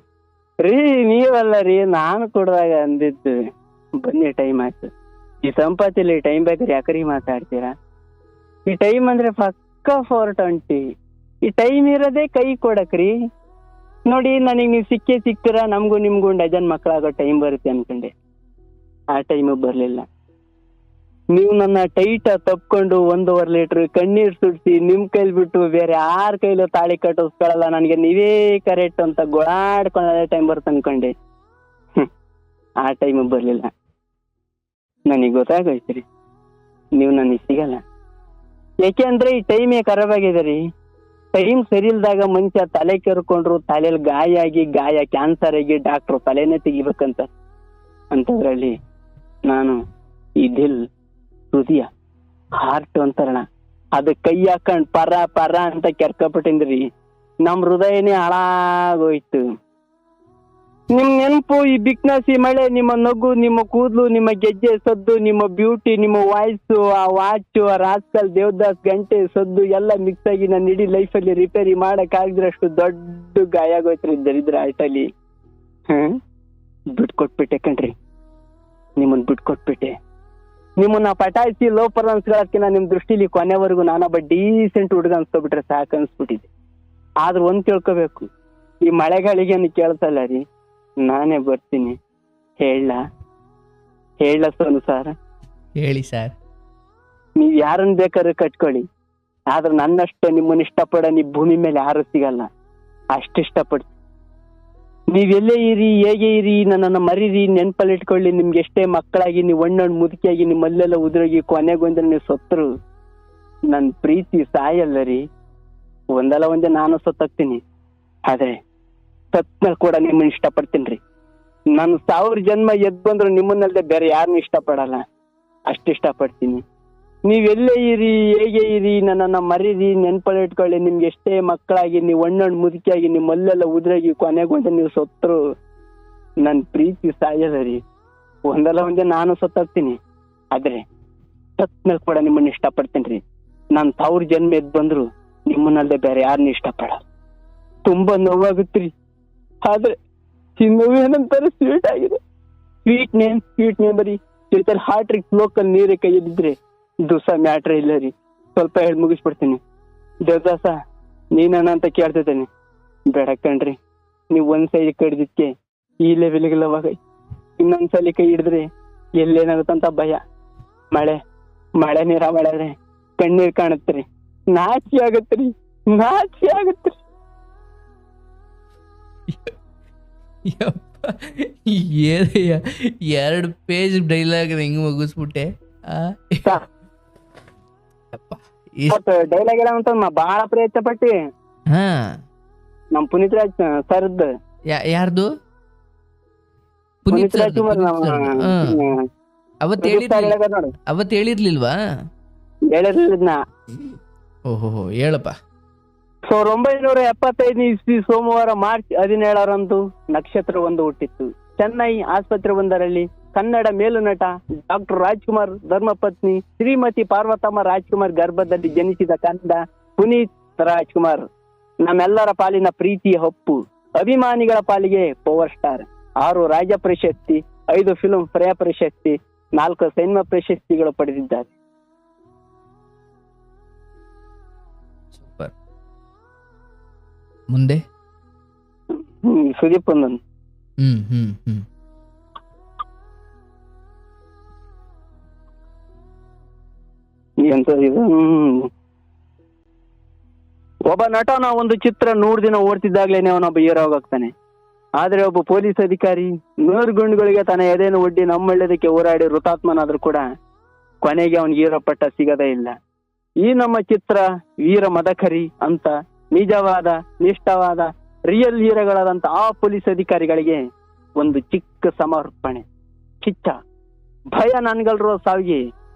ರೀ, ನೀವಲ್ಲ ರೀ, ನಾನು ಕುಡ್ದಾಗ ಅಂದಿದ್ದು. ಬನ್ನಿ, ಟೈಮ್ ಆಯ್ತು. ಈ ಸಂಪತ್ತಿಲಿ ಟೈಮ್ ಬೇಕಾದ್ರೆ ಯಾಕ್ರಿ ಮಾತಾಡ್ತೀರಾ? ಈ ಟೈಮ್ ಅಂದ್ರೆ ಪಕ್ಕ 420. ಈ ಟೈಮ್ ಇರೋದೇ ಕೈ ಕೊಡಕ್ರಿ. ನೋಡಿ, ನನಗೆ ನೀವು ಸಿಕ್ತೀರಾ, ನಮಗೂ ನಿಮ್ಗೂ ಡಜನ್ ಮಕ್ಕಳಾಗೋ ಟೈಮ್ ಬರುತ್ತೆ ಅನ್ಕೊಂಡೆ. ಆ ಟೈಮು ಬರ್ಲಿಲ್ಲ. ನೀವು ನನ್ನ ಟೈಟ್ ತಪ್ಕೊಂಡು 1.5 ಲೀಟರ್ ಕಣ್ಣೀರ್ ಸುಡ್ಸಿ ನಿಮ್ ಕೈಲಿ ಬಿಟ್ಟು ಬೇರೆ ಯಾರ ಕೈಲೂ ತಾಳಿ ಕಟ್ಟಿಸ್ಕೊಳಲ್ಲ, ನನಗೆ ನೀವೇ ಕರೆಕ್ಟ್ ಅಂತ ಗೊಳಾಡ್ಕೊಳ್ಳೋ ಟೈಮ್ ಬರುತ್ತೆ ಅನ್ಕೊಂಡೆ. ಆ ಟೈಮು ಬರ್ಲಿಲ್ಲ. ನನಗೆ ಗೊತ್ತಾಗೋಯ್ತ್ರಿ, ನೀವು ನನಗೆ ಸಿಗಲ್ಲ. ಯಾಕೆಂದ್ರೆ ಈ ಟೈಮೇ ಖರಾಬ್ ಆಗಿದೆ ರೀ. ಟೈಮ್ ಸರಿ ಇಲ್ದಾಗ ಮನುಷ್ಯ ತಲೆ ಕೆರ್ಕೊಂಡ್ರು, ತಲೆಯಲ್ಲಿ ಗಾಯ ಕ್ಯಾನ್ಸರ್ ಆಗಿ ಡಾಕ್ಟ್ರು ತಲೆನೇ ತೆಗಿಬೇಕಂತ. ಅಂತದ್ರಲ್ಲಿ ನಾನು ಈ ದಿಲ್, ಹೃದಯ, ಹಾರ್ಟ್ ಅಂತಾರಣ, ಅದ ಕೈ ಹಾಕೊಂಡ್ ಪರ ಅಂತ ಕೆರ್ಕಪಟ್ಟಿನ್ರಿ. ನಮ್ ಹೃದಯನೇ ಹಾಳಾಗೋಯ್ತು. ನಿಮ್ ನೆನಪು, ಈ ಬಿಕ್ನಾಸಿ ಮಳೆ, ನಿಮ್ಮ ನಗು, ನಿಮ್ಮ ಕೂದಲು, ನಿಮ್ಮ ಗೆಜ್ಜೆ ಸದ್ದು, ನಿಮ್ಮ ಬ್ಯೂಟಿ, ನಿಮ್ಮ ವಾಯ್ಸು, ಆ ವಾಚು, ಆ ರಾಸ್ಕಲ್ ದೇವದಾಸ್ ಗಂಟೆ ಸದ್ದು ಎಲ್ಲ ಮಿಕ್ಸ್ ಆಗಿ ನನ್ನ ಇಡೀ ಲೈಫಲ್ಲಿ ರಿಪೇರಿ ಮಾಡಕ್ ಆಗಿದ್ರಷ್ಟು ದೊಡ್ಡ ಗಾಯ ಆಗೋಯ್ತ್ರಿ ದರಿದ್ರ ಆಟಲ್ಲಿ. ಬಿಟ್ಕೊಟ್ಬಿಟ್ಟೆ ಕಣ್ರಿ, ನಿಮ್ಮನ್ ಬಿಟ್ಕೊಟ್ಬಿಟ್ಟೆ. ನಿಮ್ಮನ್ನ ಪಟಾಯಿಸಿ ಲೋ ಪರ್ಫಾರ್ಮೆನ್ಸ್ಗಳಕ್ಕಿಂತ ನಿಮ್ ದೃಷ್ಟಿಲಿ ಕೊನೆವರೆಗೂ ನಾನೊಬ್ಬ ಡೀಸೆಂಟ್ ಹುಡುಗ ಅನ್ಸ್ಕೊಬಿಟ್ರೆ ಸಾಕು ಅನ್ಸ್ಬಿಟ್ಟಿದೆ. ಆದ್ರೆ ಒಂದ್ ತಿಳ್ಕೊಬೇಕು, ಈ ಮಳೆಗಳಿಗೆ ಕೇಳ್ತಲ್ಲ ರೀ, ನಾನೇ ಬರ್ತೀನಿ. ಹೇಳ ಸೋನು ಸರ್? ಹೇಳಿ ಸರ್. ನೀವ್ ಯಾರನ್ನ ಬೇಕಾದ್ರೂ ಕಟ್ಕೊಳ್ಳಿ, ಆದ್ರೆ ನನ್ನಷ್ಟು ನಿಮ್ಮನ್ನ ಇಷ್ಟಪಡ ನೀವ್ ಭೂಮಿ ಮೇಲೆ ಯಾರು ಸಿಗಲ್ಲ. ಅಷ್ಟು ಇಷ್ಟಪಡ್ತೀನಿ. ನೀವೆಲ್ಲೇ ಇರಿ, ಹೇಗೆ ಇರಿ, ನನ್ನನ್ನ ಮರೀರಿ, ನೆನ್ಪಲ್ಲಿ ಇಟ್ಕೊಳ್ಳಿ. ನಿಮ್ಗೆ ಎಷ್ಟೇ ಮಕ್ಕಳಾಗಿ, ನೀವು ಒಣ್ಣೊಂದು ಮುದುಕಿಯಾಗಿ, ನಿಮ್ಮಲ್ಲೆಲ್ಲ ಉದುರೋಗಿ ಕೊನೆಗೊಂದ್ರೆ ನೀವು ಸತ್ರು ನನ್ ಪ್ರೀತಿ ಸಾಯಲ್ಲ ರೀ. ಒಂದಲ್ಲ ಒಂದೇ ನಾನು ಸತ್ತೋಗ್ತೀನಿ, ಆದ್ರೆ ಸತ್ಮೇಲೆ ಕೂಡ ನಿಮ್ಮನ್ನ ಇಷ್ಟಪಡ್ತೀನಿ ರೀ. ನಾನು 1000 ಜನ್ಮ ಎದ್ ಬಂದ್ರು ನಿಮ್ಮನ್ನಲ್ದೆ ಬೇರೆ ಯಾರನ್ನೂ ಇಷ್ಟಪಡಲ್ಲ, ಅಷ್ಟು ಇಷ್ಟಪಡ್ತೀನಿ. ನೀವೆಲ್ಲೇ ಇರಿ, ಹೇಗೆ ಇರಿ, ನನ್ನನ್ನ ಮರೀರಿ, ನೆನ್ಪಲ್ಲಿ ಇಟ್ಕೊಳ್ಳಿ. ನಿಮ್ಗೆ ಎಷ್ಟೇ ಮಕ್ಕಳಾಗಿ, ನೀವು ಒಣ್ಣೊಂದು ಮುದುಕಿಯಾಗಿ, ನಿಮ್ಮಲ್ಲೆಲ್ಲ ಉದ್ರಾಗಿ ಕೊನೆಗೊಂಡು ನೀವು ಸತ್ರು ನನ್ ಪ್ರೀತಿ ಸಾಯಲ್ಲ ರೀ. ಒಂದಲ್ಲ ಒಂದೇ ನಾನು ಸತ್ತೋಗ್ತೀನಿ, ಆದ್ರೆ ಸತ್ಮೇಲೆ ಕೂಡ ನಿಮ್ಮನ್ನ ಇಷ್ಟಪಡ್ತೀನಿ ರೀ. ನಾನ್ 1000 ಜನ್ಮ ಎದ್ ಬಂದ್ರು ನಿಮ್ಮನ್ನಲ್ದೆ ಬೇರೆ ಯಾರನ್ನೂ ಇಷ್ಟಪಡಲ್ಲ. ತುಂಬಾ ನೋವಾಗುತ್ತೀರಿ, ಆದ್ರೆ ಈ ನೋವೇನಂತಾರೆ ಸ್ವೀಟ್ ಆಗಿದೆ. ಸ್ವೀಟ್ ನೇಮ್ ಬರೀ ಜೊತೆಲಿ ಹಾರ್ಟ್ ರಿಕ್ ಲೋಕಲ್ ನೀರೇ ಕೈಯಲ್ಲಿದ್ರೆ ದಿವಸ ಮ್ಯಾಟ್ರ್ ಇಲ್ಲ ರೀ. ಸ್ವಲ್ಪ ಹೇಳಿ ಮುಗಿಸ್ಬಿಡ್ತೀನಿ. ದೇವದಾಸ, ನೀನಣ್ಣ ಅಂತ ಕೇಳ್ತಿದ್ದೇನೆ. ಬೇಡ ಕಣ್ರಿ, ನೀವು ಒಂದ್ಸಲಿ ಕಡ್ದಿದ್ಕೆ ಈ ಲೆವೆಲ್ಗೆ ಲವ್ ಆಗೈತಿ. ಇನ್ನೊಂದ್ಸಲಿ ಕೈ ಹಿಡಿದ್ರೆ ಎಲ್ಲೇನಾಗುತ್ತಂತ ಭಯ. ಮಳೆ ನೀರ ಮಳೆ ಕಣ್ಣೀರ್ ಕಾಣತ್ರಿ, ನಾಚಿ ಆಗತ್ರಿ. ಯಪ್ಪ, ಏನಯ್ಯ 2 ಪೇಜ್ ಡೈಲಾಗ್ ಹೆಂಗ್ ಮುಗಿಸ್ಬಿಟ್ಟೆ. ಡೈಲಾಗ್ ಎಲ್ಲ ಅಂತ ಬಹಳ ಪ್ರಯತ್ನ ಪಟ್ಟಿ. ಹಾ, ನಮ್ ಪುನೀತ್ ರಾಜ್ ಸರ್ದ್. ಯಾರ್ದು? ಪುನೀತ್ ರಾಜ್ಕುಮಾರ್ ಅವತ್ ಹೇಳಿರ್ಲಿಲ್ವಾ? ಹೇಳಿರ್ಲಿದ್ನ. ಓಹೋ, ಹೇಳಪ್ಪ. 1975 ಇಸ್ವಿ ಸೋಮವಾರ ಮಾರ್ಚ್ 17ರಂದು ನಕ್ಷತ್ರವೊಂದು ಹುಟ್ಟಿತ್ತು. ಚೆನ್ನೈ ಆಸ್ಪತ್ರೆಯೊಂದರಲ್ಲಿ ಕನ್ನಡ ಮೇಲುನಟ ಡಾಕ್ಟರ್ ರಾಜ್ಕುಮಾರ್ ಧರ್ಮಪತ್ನಿ ಶ್ರೀಮತಿ ಪಾರ್ವತಮ್ಮ ರಾಜ್ಕುಮಾರ್ ಗರ್ಭದಲ್ಲಿ ಜನಿಸಿದ ಕನ್ನಡ ಪುನೀತ್ ರಾಜ್ಕುಮಾರ್ ನಮ್ಮೆಲ್ಲರ ಪಾಲಿನ ಪ್ರೀತಿಯ ಹೊಪ್ಪು, ಅಭಿಮಾನಿಗಳ ಪಾಲಿಗೆ ಪವರ್ ಸ್ಟಾರ್. 6 ರಾಜ್ಯ ಪ್ರಶಸ್ತಿ, 5 ಫಿಲ್ಮ್ ಫೇರ್ ಪ್ರಶಸ್ತಿ, 4 ಸಿನಿಮಾ ಪ್ರಶಸ್ತಿಗಳು ಪಡೆದಿದ್ದಾರೆ. ಸೂಪರ್. ಮುಂದೆ ಸುದೀಪ್ ಒಂದೊಂದು. ಒಬ್ಬ ನಟನ ಒಂದು ಚಿತ್ರ 100 ದಿನ ಓಡ್ತಿದ್ದಾಗ್ಲೇನೆ ಅವನೊಬ್ಬ ಹೀರೋ ಆಗ್ತಾನೆ. ಆದ್ರೆ ಒಬ್ಬ ಪೊಲೀಸ್ ಅಧಿಕಾರಿ 100 ಗುಂಡುಗಳಿಗೆ ತನ್ನ ಎದೆಯನ್ನು ಒಡ್ಡಿ ನಮ್ಮೊಳ್ಳೆದಕ್ಕೆ ಹೋರಾಡಿ ಹುತಾತ್ಮನಾದ್ರೂ ಕೂಡ ಕೊನೆಗೆ ಅವನಿಗೆ ಹೀರೋ ಪಟ್ಟ ಸಿಗದೇ ಇಲ್ಲ. ಈ ನಮ್ಮ ಚಿತ್ರ ವೀರ ಮದಕರಿ ಅಂತ ನಿಜವಾದ ನಿಷ್ಠವಾದ ರಿಯಲ್ ಹೀರೋಗಳಾದಂತ ಆ ಪೊಲೀಸ್ ಅಧಿಕಾರಿಗಳಿಗೆ ಒಂದು ಚಿಕ್ಕ ಸಮರ್ಪಣೆ. ಕಿಚ್ಚ ಭಯ ನನ್ಗಲ್ರೋ ಸಾವಿಗೆ,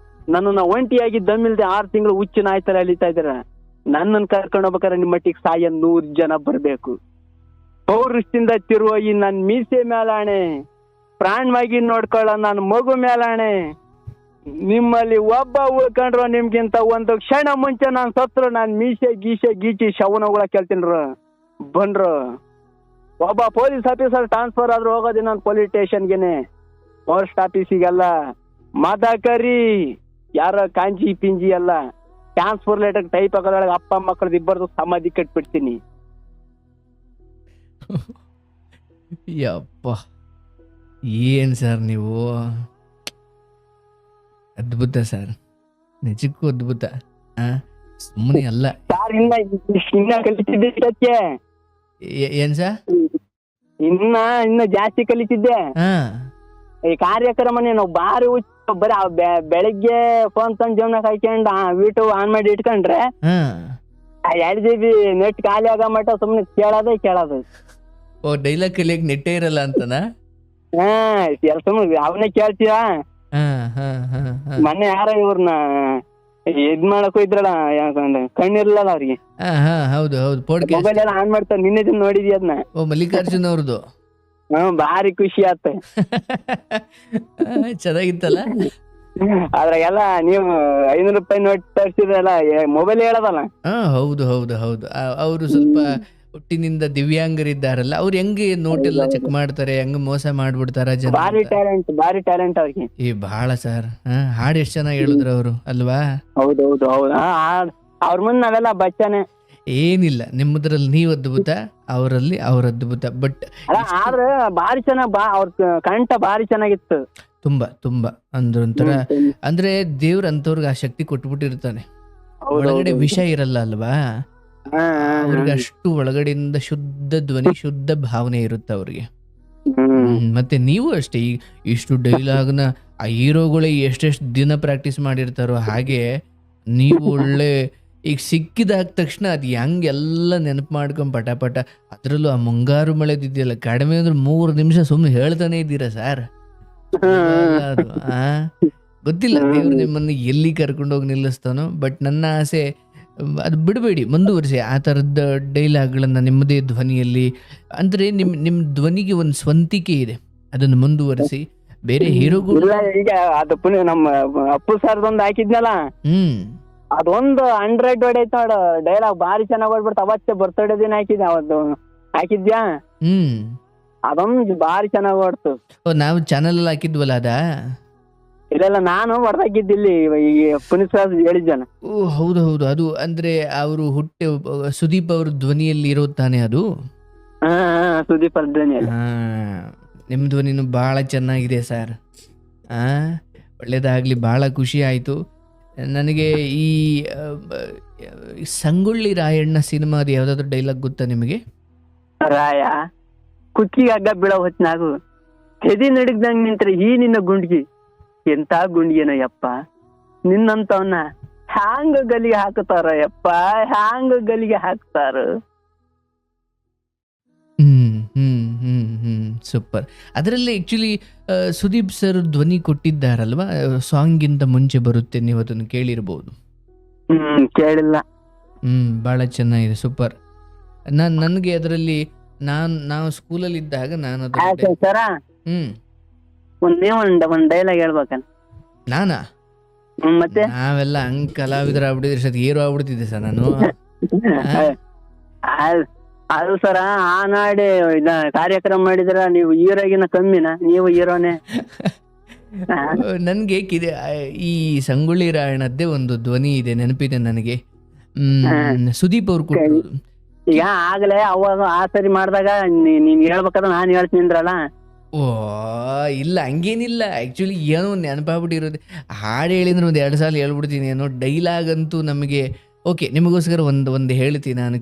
ನನ್ನನ್ನ ಒಂಟಿಯಾಗಿ ದಮ್ಮಿಲ್ದೆ 6 ತಿಂಗಳು ಹುಚ್ಚಿನ ಆಯ್ತರ ಅಲಿತಾ ಇದಾರ. ನನ್ನನ್ನು ಕರ್ಕೊಂಡು ಹೋಗ್ಬೇಕಾರೆ ನಿಮ್ಮ ಮಟ್ಟಿಗೆ 100 ಜನ ಬರ್ಬೇಕು. ಪೌರುಷದಿಂದ ತಿರುವ ಈ ನನ್ ಮೀಸೆ ಮೇಲಾಣೆ, ಪ್ರಾಣವಾಗಿ ನೋಡ್ಕೊಳ್ಳೋ ನನ್ನ ಮಗು ಮೇಲಾಣೆ. ನಿಮ್ಮಲ್ಲಿ ಒಬ್ಬ ಉಳ್ಕೊಂಡ್ರು ನಿಮ್ಗಿಂತ ಒಂದು ಕ್ಷಣ ಮುಂಚೆ ನಾನ್ ಸತ್ರು ನಾನ್ ಮೀಸೆ ಗೀಚಿ ಶವನಗಳ ಕೇಳ್ತೀನ್ರು ಬಂದ್ರು. ಒಬ್ಬ ಪೊಲೀಸ್ ಆಫೀಸರ್ ಟ್ರಾನ್ಸ್ಫರ್ ಆದ್ರೂ ಹೋಗೋದಿ ನಾನು ಪೊಲೀಸ್ ಸ್ಟೇಷನ್ಗೆನೆ, ಪೋಸ್ಟ್ ಆಫೀಸಿಗೆಲ್ಲ. ಮದಕರಿ ಯಾರ ಕಾಂಜಿ ಪಿಂಜಿ ಅಲ್ಲ. ಟ್ರಾನ್ಸ್ಫರ್ ಲೆಟರ್ ಟೈಪ್ ಹಾಕೋದ್ರೊಳಗೆ ಅಪ್ಪ ಮಕ್ಕಳದ್ದು ಇಬ್ಬರದು ಸಮಾಧಿ ಕಟ್ಬಿಡ್ತೀನಿ. ಯಪ್ಪ, ಏನ್ ಸರ್ ನೀವು, ಅದ್ಭುತ ಸರ್, ನಿಜಕ್ಕೂ ಅದ್ಭುತ. ಸುಮ್ಮನೆ ಅಲ್ಲ ಇನ್ನ ಕಲಿತಿದ್ದೆ. ಏನ್ ಸರ್? ಇನ್ನ ಜಾಸ್ತಿ ಕಲಿತಿದ್ದೆ. ಈ ಕಾರ್ಯಕ್ರಮನೇ ನಾವು ಬಾರಿ ಬರೀ ಬೆಳಿಗ್ಗೆ ಫೋನ್ ತಂದು ಜೀವನ ಕಾಯ್ಕೊಂಡ್ ಯೂಟ್ಯೂಬ್ ಆನ್ ಮಾಡಿ ಇಟ್ಕೊಂಡ್ರೆ 2 GB ನೆಟ್ ಖಾಲಿ ಆಗೋ ಮಟ್ಟ ಸುಮ್ನೆ ಕೇಳೋದು. ಓ, ಡೈಲಾಗ್ ಕಲಿಯಕ್ ನೆಟ್ಟೇ ಇರಲ್ಲ ಅಂತನಾ? ಸುಮ್ನೆ ಅವನೇ ಕೇಳ್ತೀವ. ಮೊನ್ನೆ ಯಾರ ಇವ್ರನ್ನ ಇದ್ ಮಾಡಕ್ ಇದ್ರಲ್ಲ, ಕಣ್ಣಿರ್ಲಲ್ಲ ಅವ್ರಿಗೆ. ಹೌದು, ಮೊಬೈಲ್ ಎಲ್ಲ ಆನ್ ಮಾಡ್ತಾರೆ. ನಿನ್ನೆ ದಿನ ನೋಡಿದ್ವಿ ಅದನ್ನ. ಓ, ಮಲ್ಲಿಕಾರ್ಜುನ್ ಅವ್ರದ್ದು. ಭಾರಿ ಖುಷಿ ಆತ. ಚೆನ್ನಾಗಿತ್ತಲ್ಲ. ಅದ್ರಾಗೆಲ್ಲ ನೀವು 500 ರೂಪಾಯಿ ನೋಟ್ ತರಿಸಿದ್ರಲ್ಲ, ಮೊಬೈಲ್ ಹೇಳದಲ್ಲ. ಹೌದು. ಅವರು ಸ್ವಲ್ಪ ಹುಟ್ಟಿನಿಂದ ದಿವ್ಯಾಂಗರಿದ್ದಾರಲ್ಲ, ಅವ್ರು ಹೆಂಗೆ ನೋಟ್ ಎಲ್ಲ ಚೆಕ್ ಮಾಡ್ತಾರೆ, ಹೆಂಗ ಮೋಸ ಮಾಡ್ಬಿಡ್ತಾರ ಜನ. ಭಾರಿ ಟ್ಯಾಲೆಂಟ್ ಅವ್ರಿಗೆ. ಬಹಳ ಸರ್. ಹಾಡು ಎಷ್ಟು ಚೆನ್ನಾಗಿ ಹೇಳಿದ್ರು ಅವರು ಅಲ್ವಾ? ಹೌದು. ಅವ್ರ ಮುಂದೆ ನಾವೆಲ್ಲ ಬಚ್ಚನೆ. ಏನಿಲ್ಲ, ನಿಮ್ಮದ್ರಲ್ಲಿ ನೀವು ಅದ್ಭುತ, ಅವರಲ್ಲಿ ಅವ್ರ ಅದ್ಭುತ. ಬಟ್ ಆದ್ರೆ ಭಾರಿ ಚೆನ್ನಾಗ್ ಅವ್ರ ಕಂಠ ಭಾರಿ ಚೆನ್ನಾಗಿತ್ತು. ತುಂಬಾ ಒಂಥರ ಅಂದ್ರೆ ದೇವ್ರ ಅಂತವ್ರಿಗೆ ಆ ಶಕ್ತಿ ಕೊಟ್ಬಿಟ್ಟಿರ್ತಾನೆ. ಒಳಗಡೆ ವಿಷ ಇರಲ್ಲ ಅಲ್ವಾ? ಅವ್ರಿಗೆ ಅಷ್ಟು ಒಳಗಡೆಯಿಂದ ಶುದ್ಧ ಧ್ವನಿ, ಶುದ್ಧ ಭಾವನೆ ಇರುತ್ತೆ ಅವ್ರಿಗೆ. ಮತ್ತೆ ನೀವು ಅಷ್ಟೇ, ಇಷ್ಟು ಡೈಲಾಗ್ನ ಆ ಹೀರೋಗಳೇ ಎಷ್ಟೆಷ್ಟು ದಿನ ಪ್ರಾಕ್ಟೀಸ್ ಮಾಡಿರ್ತಾರೋ ಹಾಗೆ ನೀವು ಒಳ್ಳೆ ಈಗ ಸಿಕ್ಕಿದಾದ ತಕ್ಷಣ ಅದು ಹೆಂಗೆಲ್ಲ ನೆನಪು ಮಾಡ್ಕೊಂಡ್ ಪಟ ಅದ್ರಲ್ಲೂ ಆ ಮುಂಗಾರು ಮಳೆದಿದೆಯಲ್ಲ, ಕಡಿಮೆ ಅಂದ್ರೆ 3 ನಿಮಿಷ ಸುಮ್ಮನೆ ಹೇಳ್ತಾನೆ ಇದ್ದೀರಾ ಸರ್. ಅದು ಗೊತ್ತಿಲ್ಲ ದೇವ್ರು ನಿಮ್ಮನ್ನು ಎಲ್ಲಿ ಕರ್ಕೊಂಡೋಗಿ ನಿಲ್ಲಿಸ್ತಾನೋ. ಬಟ್ ನನ್ನ ಆಸೆ ಅದು ಬಿಡಬೇಡಿ, ಮುಂದುವರಿಸಿ ಆ ಥರದ ಡೈಲಾಗ್ಗಳನ್ನ ನಿಮ್ಮದೇ ಧ್ವನಿಯಲ್ಲಿ. ಅಂದ್ರೆ ನಿಮ್ಮ ಧ್ವನಿಗೆ ಒಂದು ಸ್ವಂತಿಕೆ ಇದೆ, ಅದನ್ನು ಮುಂದುವರಿಸಿ. ಬೇರೆ ಹೀರೋಗಳು ಈಗ ಅದು ಪುನಃ ನಮ್ಮ ಅಪ್ಪು ಸರ್ದೊಂದು ಹಾಕಿದ್ನಲ್ಲ, ಅದೊಂದು 100 ಹೊಡೈತ್ ನೋಡು ಡೈಲಾಗ್. ಭಾರಿ ಚೆನ್ನಾಗಿ ಹೊಡ್ಬಿಡ್ತ. ಅವತ್ತೇ ಬರ್ತಡೇ ದಿನ ಹಾಕಿದ್ಯಾ? ಅದೊಂದು ಭಾರಿ ಚೆನ್ನಾಗಿ ಹೊಡ್ತು. ನಾವು ಚಾನಲ್ ಅಲ್ಲಿ ಹಾಕಿದ್ವಲ್ಲ ಅದ? ಇಲ್ಲ, ನಾನು ಹೊಡೆದಾಕಿದ್ದಿಲ್ಲಿ ಪುನೀತ್ ರಾಜ್ ಹೇಳಿದ್ದಾನ. ಓ ಹೌದು. ಅದು ಅಂದ್ರೆ ಅವರು ಸುದೀಪ್ ಅವ್ರ ಧ್ವನಿಯಲ್ಲಿ ಇರೋ ತಾನೆ ಅದು? ಸುದೀಪ್ ಅವ್ರ ಧ್ವನಿಯಲ್ಲಿ. ನಿಮ್ ಧ್ವನಿನು ಬಹಳ ಚೆನ್ನಾಗಿದೆ ಸರ್. ಆ ಒಳ್ಳೇದಾಗ್ಲಿ, ಬಹಳ ಖುಷಿ ಆಯ್ತು ನನಗೆ. ಈ ಸಂಗೊಳ್ಳಿ ರಾಯಣ್ಣ ಸಿನಿಮಾದ ಯಾವ್ದಾದ್ರು ಡೈಲಾಗ್ ಗೊತ್ತಾ ನಿಮಗೆ? ರಾಯ ಕುಕ್ಕಿಗೆ ಹಗ್ಗ ಬೀಳೋ ಹೊತ್ನಾಗು ಹೆದಿ ನಡಗ್ದಂಗ್ ನಿಂತ್ರೆ ಈ ನಿನ್ನ ಗುಂಡ್ಗಿ ಎಂತ ಗುಂಡ್ಗಿನ ಯಪ್ಪ, ನಿನ್ನಂತವನ್ನ ಹ್ಯಾಂಗ ಗಲಿಗೆ ಹಾಕ್ತಾರ ಯಪ್ಪ, ಹ್ಯಾಂಗ ಗಲಿಗೆ ಹಾಕ್ತಾರ. ಸೂಪರ್. ಅದರಲ್ಲಿ ಆಕ್ಚುಲಿ ಸುದೀಪ್ ಸರ್ ಧ್ವನಿ ಕೊಟ್ಟಿದ್ದಾರಲ್ವಾ, ಸಾಂಗಿಂತ ಮುಂಚೆ ಬರುತ್ತೆ, ನೀವು ಅದನ್ನು ಕೇಳಿರ್ಬೋದು. ಕೇಳಿಲ್ಲ. ಬಹಳ ಚೆನ್ನಾಗಿದೆ, ಸೂಪರ್. ನನಗೆ ಅದರಲ್ಲಿ ನಾವು ಸ್ಕೂಲಲ್ಲಿ ಇದ್ದಾಗ ನಾನು ಸರ ಒಂದ್ ಡೈಲಾಗ್ ಹೇಳ್ಬೇಕಲ್ಲ. ನಾನಾ? ಮತ್ತೆ ನಾವೆಲ್ಲ ಹಂಗ್ ಕಲಾವಿದರ ಆಗ್ಬಿಟ್ಟಿದ್ರೆ ಸತ್ ಹೀರೋ ಆಗ್ಬಿಡ್ತಿದ್ದೆ ಸರ್ ನಾನು. ಅದು ಸರ ಆ ನಾಡೆ ಕಾರ್ಯಕ್ರಮ ಮಾಡಿದ್ರ ನೀವು ಹೀರೋಗಿನ ಕಮ್ಮಿನ, ನೀವು ಹೀರೋನೇ. ನನ್ಗೆ ಈ ಸಂಗೊಳ್ಳಿ ರಾಯಣ್ಣದ್ದೇ ಒಂದು ಧ್ವನಿ ಇದೆ, ನೆನಪಿದೆ ನನಗೆ. ಸುದೀಪ್ ಅವ್ರು ಕೊಟ್ಟರು. ಈಗ ಆಗ್ಲೇ ಅವಾಗ ಆ ಸರಿ ಮಾಡಿದಾಗ ನೀನ್ ಹೇಳ್ಬೇಕಾದ್ರೆ ನಾನ್ ಹೇಳ್ತೀನಿ ಅಂದ್ರಲ್ಲ. ಓ ಇಲ್ಲ, ಹಂಗೇನಿಲ್ಲ. ಆಕ್ಚುಲಿ ಏನೋ ನೆನಪಾಗ್ಬಿಟ್ಟಿರೋದು. ಹಾಡು ಹೇಳಿದ್ರೆ ಒಂದು 2 ಸಾಲ ಹೇಳ್ಬಿಡ್ತೀನಿ. ಏನೋ ಡೈಲಾಗ್ ಅಂತೂ ನಮಗೆ ಓಕೆ. ನಿಮಗೋಸ್ಕರ ಒಂದು ಹೇಳ್ತೀನಿ ನಾನು.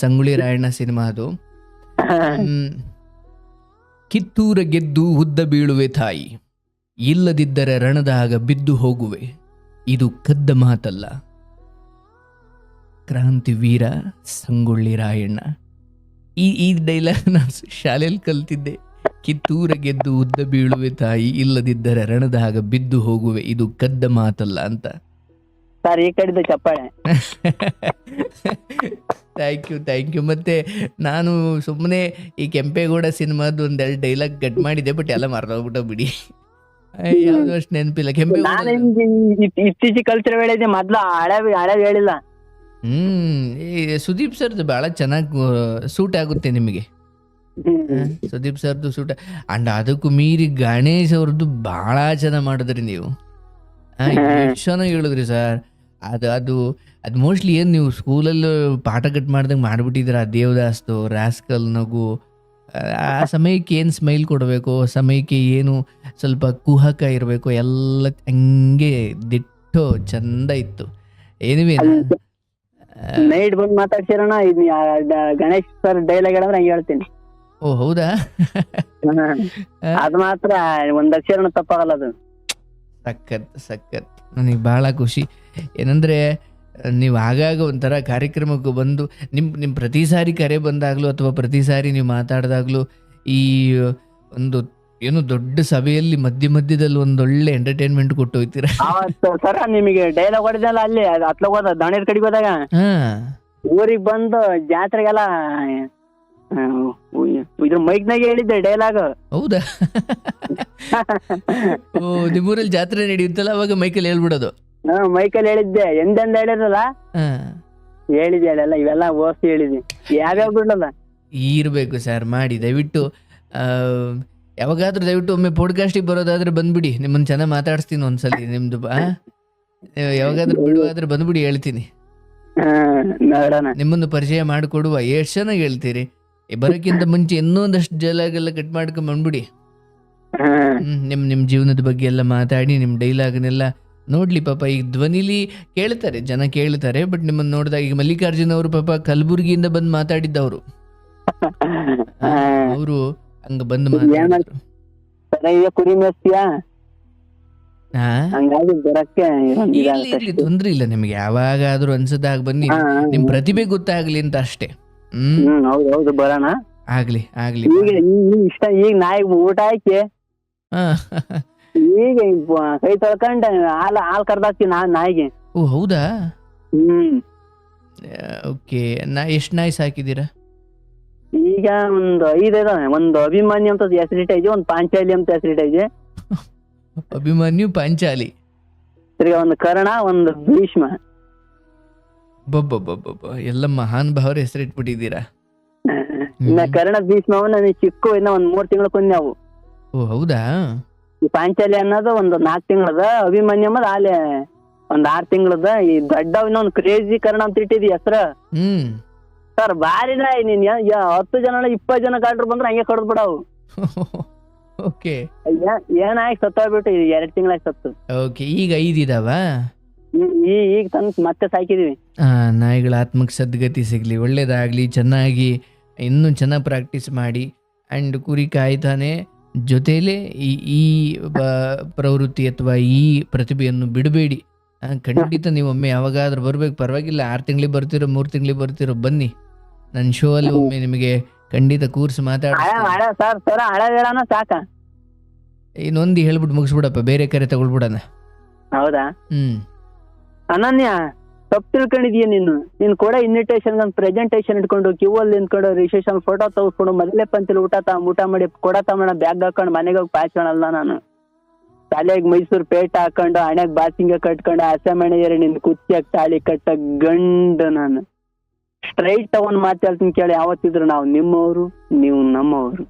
ಸಂಗೊಳ್ಳಿ ರಾಯಣ್ಣ ಸಿನಿಮಾ ಅದು. ಕಿತ್ತೂರ ಗೆದ್ದು ಉದ್ದ ಬೀಳುವೆ ತಾಯಿ, ಇಲ್ಲದಿದ್ದರೆ ರಣದಾಗ ಬಿದ್ದು ಹೋಗುವೆ, ಇದು ಕದ್ದ ಮಾತಲ್ಲ. ಕ್ರಾಂತಿ ವೀರ ಸಂಗೊಳ್ಳಿ ರಾಯಣ್ಣ. ಈ ಡೈಲಾಗ್ ನಾನು ಶಾಲೆಯಲ್ಲಿ ಕಲ್ತಿದ್ದೆ. ಕಿತ್ತೂರ ಗೆದ್ದು ಉದ್ದ ಬೀಳುವೆ ತಾಯಿ, ಇಲ್ಲದಿದ್ದರೆ ರಣದಾಗ ಬಿದ್ದು ಹೋಗುವೆ, ಇದು ಕದ್ದ ಮಾತಲ್ಲ ಅಂತ. ಸರ್ ಈ ಕಡೆ ಚಪ್ಪಾಳೆ. Thank you. ಮತ್ತೆ ನಾನು ಸುಮ್ಮನೆ ಈ ಕೆಂಪೇಗೌಡ ಸಿನಿಮಾದ ಒಂದೆರಡು ಡೈಲಾಗ್ ಕಟ್ ಮಾಡಿದೆ, ಬಟ್ ಎಲ್ಲ ಮರ್ತೋಗ್ಬಿಟ್ಟು ಬಿಡಿ. ಯಾವ್ದು ಅಷ್ಟು ನೆನಪಿಲ್ಲ. ಕೆಂಪೇಗೌಡ ಇತ್ತೀಚೆಗೆ ಕಲ್ತಿರೋ ಹೇಳಿದೆ, ಮೊದ್ಲು ಹಳೆ ಹೇಳಿಲ್ಲ. ಸುದೀಪ್ ಸರ್ದು ಬಹಳ ಚೆನ್ನಾಗಿ ಸೂಟ್ ಆಗುತ್ತೆ ನಿಮಗೆ. ಸುದೀಪ್ ಸರ್ದು ಸೂಟ್. ಅಂಡ್ ಅದಕ್ಕೂ ಮೀರಿ ಗಣೇಶ್ ಅವ್ರದ್ದು ಬಹಳ ಚೆನ್ನಾಗಿ ಮಾಡಿದ್ರಿ ನೀವು. ಚೆನ್ನಾಗಿ ಹೇಳಿದ್ರಿ ಸರ್. ಅದು ಮೋಸ್ಟ್ಲಿ ಏನು ನೀವು ಸ್ಕೂಲಲ್ಲಿ ಪಾಠ ಕಟ್ ಮಾಡ್ದಂಗೆ ಮಾಡಿಬಿಟ್ಟಿದ್ರ. ದೇವದಾಸ್ತು, ರಾಸ್ಕಲ್, ನಗು, ಆ ಸಮಯಕ್ಕೆ ಏನು ಸ್ಮೈಲ್ ಕೊಡಬೇಕು, ಸಮಯಕ್ಕೆ ಏನು ಸ್ವಲ್ಪ ಕುಹಕ ಇರಬೇಕು, ಎಲ್ಲ ಹಂಗೆ ದಿಟ್ಟೋ ಚಂದ ಇತ್ತು. ಏನಿವೆ ನೈಟ್ ಬಂದು ಮಾತಾಡ್ಸಿರೋಣ. ಗಣೇಶ್ ಸರ್ ಡೈಲಾಗ್ ಹೇಳಿದ್ರೆ ಹಂಗೆ ಹೇಳ್ತೀನಿ. ಓ ಹೌದಾ? ಅದು ಮಾತ್ರ ಒಂದ್ ಅಕ್ಷರನ ತಪ್ಪಾಗಲ್ಲ. ಅದು ಸಖತ್. ನನಗೆ ಬಹಳ ಖುಷಿ. ಏನಂದರೆ ನೀವು ಆಗಾಗ ಒಂಥರ ಕಾರ್ಯಕ್ರಮಕ್ಕೆ ಬಂದು ನಿಮ್ಮ ಪ್ರತಿ ಸಾರಿ ಕರೆ ಬಂದಾಗಲೂ ಅಥವಾ ಪ್ರತಿ ಸಾರಿ ನೀವು ಮಾತಾಡಿದಾಗಲೂ ಈ ಒಂದು ಏನು ದೊಡ್ಡ ಸಭೆಯಲ್ಲಿ ಮಧ್ಯದಲ್ಲಿ ಒಂದೊಳ್ಳೆ ಎಂಟರ್ಟೈನ್ಮೆಂಟ್ ಕೊಟ್ಟು ಹೋಗ್ತೀರ. ಸರ ನಿಮಗೆ ಡೈಲಾಗ್ ಹೊಡೆದಲ್ಲ ಅಲ್ಲಿ ಹತ್ಲಾಗ ಹೋದ ದಣೇರ್ ಕಡೆಗೆ ಹೋದಾಗ ಊರಿಗೆ ಬಂದು ಜಾತ್ರೆಗೆಲ್ಲ ಇದ್ರ ಮೈಕ್ನಾಗೆ ಹೇಳಿದ್ದೆ ಡೈಲಾಗ್. ಹೌದಾ? ಓ ನಿಮ್ಮೂರಲ್ಲಿ ಜಾತ್ರೆ ನಡೆಯುತ್ತಲ್ಲ ಅವಾಗ ಮೈಕಲ್ಲಿ ಹೇಳ್ಬಿಡೋದು. ಮೈಕಲ್ಲಿ ಹೇಳಿದ್ದೆ. ಎಂದೆಂದ ಹೇಳಿರಲ್ಲ ಹೇಳಿದ್ದೆ, ಹೇಳಲ್ಲ ಇವೆಲ್ಲ ಓಸಿ ಹೇಳಿದ್ವಿ. ಯಾವ್ಯಾವ ಬಿಡಲ್ಲ ಇರ್ಬೇಕು ಸರ್. ಮಾಡಿ ದಯವಿಟ್ಟು ಯಾವಾಗಾದ್ರೂ ದಯವಿಟ್ಟು ಒಮ್ಮೆ ಪಾಡ್ಕಾಸ್ಟಿಗೆ ಬರೋದಾದ್ರೆ ಬಂದ್ಬಿಡಿ. ನಿಮ್ಮನ್ನ ಚೆನ್ನಾಗಿ ಮಾತಾಡಿಸ್ತೀನಿ ಒಂದ್ಸಲಿ. ನಿಮ್ದು ಯಾವಾಗಾದ್ರೂ ಬಿಡುವಾದ್ರೆ ಬಂದ್ಬಿಡಿ, ಹೇಳ್ತೀನಿ. ನಿಮ್ಮನ್ನು ಪರಿಚಯ ಮಾಡಿಕೊಡುವ. ಎಷ್ಟು ಚೆನ್ನಾಗಿ ಹೇಳ್ತೀರಿ. ಬರೋಕ್ಕಿಂತ ಮುಂಚೆ ಇನ್ನೊಂದಷ್ಟು ಡೈಲಾಗೆಲ್ಲ ಕಟ್ ಮಾಡ್ಕೊಂಡ್ ಬಂದ್ಬಿಡಿ. ನಿಮ್ ಜೀವನದ ಬಗ್ಗೆ ಎಲ್ಲ ಮಾತಾಡಿ ನಿಮ್ ಡೈಲಾಗ್ನೆಲ್ಲ ನೋಡ್ಲಿ. ಪಾಪ ಈಗ ಧ್ವನಿಲಿ ಕೇಳ್ತಾರೆ, ಜನ ಕೇಳ್ತಾರೆ. ಬಟ್ ನಿಮ್ಮನ್ನ ನೋಡಿದಾಗ ಈಗ ಮಲ್ಲಿಕಾರ್ಜುನ್ ಅವರು ಪಾಪ ಕಲಬುರ್ಗಿಯಿಂದ ಬಂದು ಮಾತಾಡಿದ್ದವರು. ಅವರು ಹಂಗ ಬಂದು ಮಾತಾಡಿದ್ರು. ತೊಂದ್ರೆ ಇಲ್ಲ ನಿಮ್ಗೆ. ಯಾವಾಗಾದ್ರೂ ಅನ್ಸದಾಗ ಬನ್ನಿ. ನಿಮ್ ಪ್ರತಿಭೆ ಗೊತ್ತಾಗ್ಲಿ ಅಂತ ಅಷ್ಟೇ. ಹೌದು ಬರೋಣ. ಆಗ್ಲಿ. ಇಷ್ಟ ಈಗ ನಾಯಿ ಊಟ ಹಾಕಿ ಈಗ ಕೈ ತೊಳ್ಕೊಂಡ ಹಾಲ್ ಕರ್ದಾಕ್ತೀನಿ ನಾಯಿಗೆ. ಓ ಹೌದಾ? ಓಕೆ. ಎಷ್ಟ್ ನಾಯಿ ಸಾಕಿದೀರಾ? ಈಗ ಒಂದು 5 ಇದಾವೆ. ಒಂದು ಅಭಿಮಾನ್ಯು ಅಂತ ಹೆಸರಿಟ್ಟೈತಿ, ಒಂದು ಪಾಂಚಾಲಿ ಅಂತ ಹೆಸರಿಟ್ಟೈತಿ. ಅಭಿಮನ್ಯು, ಪಾಂಚಾಲಿ, ತಿರ್ಗಾ ಒಂದು ಕರ್ಣ, ಒಂದು ಭೀಷ್ಮ. ಎಲ್ಲ ಮಹಾನ್ ಭಾವರ ಹೆಸರಿಟ್ಬಿಟ್ಟಿದ್ದೀರಾ. ಇನ್ನ ಕರ್ಣ ಭೀಷ್ಮ ನನಗೆ ಚಿಕ್ಕ ಇನ್ನ ಒಂದ್ 3 ತಿಂಗಳು ಕೊಂದ್ಯಾವು. ಓ ಹೌದಾ? ಈ ಪಾಂಚಾಲಿ ಅನ್ನೋದು ಒಂದು 4 ತಿಂಗಳದ, ಅಭಿಮನ್ಯು ಅನ್ನೋದು ಆಲೆ ಒಂದ್ 6 ತಿಂಗಳದ. ಈ ದೊಡ್ಡ ಇನ್ನೊಂದು ಕ್ರೇಜಿ ಕರ್ಣ ಅಂತ ಇಟ್ಟಿದಿ ಹೆಸರ. ಸರ್ ಬಾರಿನ ನೀನ್ 10 ಜನ 20 ಜನ ಕಾಡ್ರು ಬಂದ್ರೆ ಹಂಗೆ ಕಡ್ದು ಬಿಡವು. ಓಕೆ ಏನಾಗಿ ಸತ್ತೋಗ್ಬಿಟ್ಟು 2 ತಿಂಗಳಾಗಿ ಸತ್ತು. ಓಕೆ, ಈಗ 5 ಇದಾವ. ಈಗ ತಂದು ಮತ್ತೆ ಸಾಕಿದೀವಿ. ನಾಯಿಗಳ ಆತ್ಮಕ್ಕೆ ಸದ್ಗತಿ ಸಿಗಲಿ, ಒಳ್ಳೇದಾಗಲಿ, ಚೆನ್ನಾಗಿ ಇನ್ನೂ ಚೆನ್ನಾಗಿ ಪ್ರಾಕ್ಟೀಸ್ ಮಾಡಿ. ಆ್ಯಂಡ್ ಕುರಿ ಕಾಯ್ತಾನೆ ಜೊತೆಯಲ್ಲೇ ಈ ಪ್ರವೃತ್ತಿ ಅಥವಾ ಈ ಪ್ರತಿಭೆಯನ್ನು ಬಿಡಬೇಡಿ. ಖಂಡಿತ ನೀವೊಮ್ಮೆ ಯಾವಾಗಾದ್ರೂ ಬರ್ಬೇಕು, ಪರವಾಗಿಲ್ಲ. 6 ತಿಂಗಳಿಗೆ ಬರ್ತಿರೋ, 3 ತಿಂಗಳಿಗೆ ಬರ್ತಿರೋ, ಬನ್ನಿ ನನ್ನ ಶೋ ಅಲ್ಲಿ ಒಮ್ಮೆ ನಿಮಗೆ ಖಂಡಿತ ಕೂರ್ಸಿ ಮಾತಾಡ. ಸಾಕ ಇನ್ನೊಂದು ಹೇಳ್ಬಿಟ್ಟು ಮುಗಿಸ್ಬಿಡಪ್ಪ, ಬೇರೆ ಕರೆ ತಗೊಳ್ಬಿಡಣ. ಹೌದಾ? ಅನನ್ಯ, ತಪ್ಪು ತಿಳ್ಕೊಂಡಿದೀಯ ನೀನ್ ಕೂಡ ಇನ್ವಿಟೇಷನ್ ಪ್ರೆಸೆಂಟೇಷನ್ ಇಟ್ಕೊಂಡು ಕ್ಯೂ ಅಲ್ಲಿ ನಿಂತ್ಕೊಂಡು ರಿಸೆಪ್ಷನ್ ಫೋಟೋ ತಗೊಂಡು ಮೊದಲೇ ಪಂತಿಲ್ ಊಟ ಮಾಡಿ ಕೊಡ ತಗೊಂಡ ಬ್ಯಾಗ್ ಹಾಕೊಂಡು ಮನೆಗೆ ಹೋಗಿ ಪಾಯ್ಸೋಣಲ್ಲ. ನಾನು ತಲೆಗೆ ಮೈಸೂರು ಪೇಟ ಹಾಕೊಂಡು ಹಣೆಗೆ ಬಾಸಿಂಗ ಕಟ್ಕೊಂಡು ಅಸೆಮಣೆಯರು ನಿನ್ ಕುಚ್ಚಿಯಾಗ ತಾಳಿ ಕಟ್ಟ ಗಂಡು. ನಾನು ಸ್ಟ್ರೈಟ್ ತಗೊಂಡ್ ಮಾತಾಡ್ತೀನಿ ಕೇಳಿ. ಯಾವತ್ತಿದ್ರು ನಾವು ನಿಮ್ಮವರು, ನೀವು ನಮ್ಮವರು.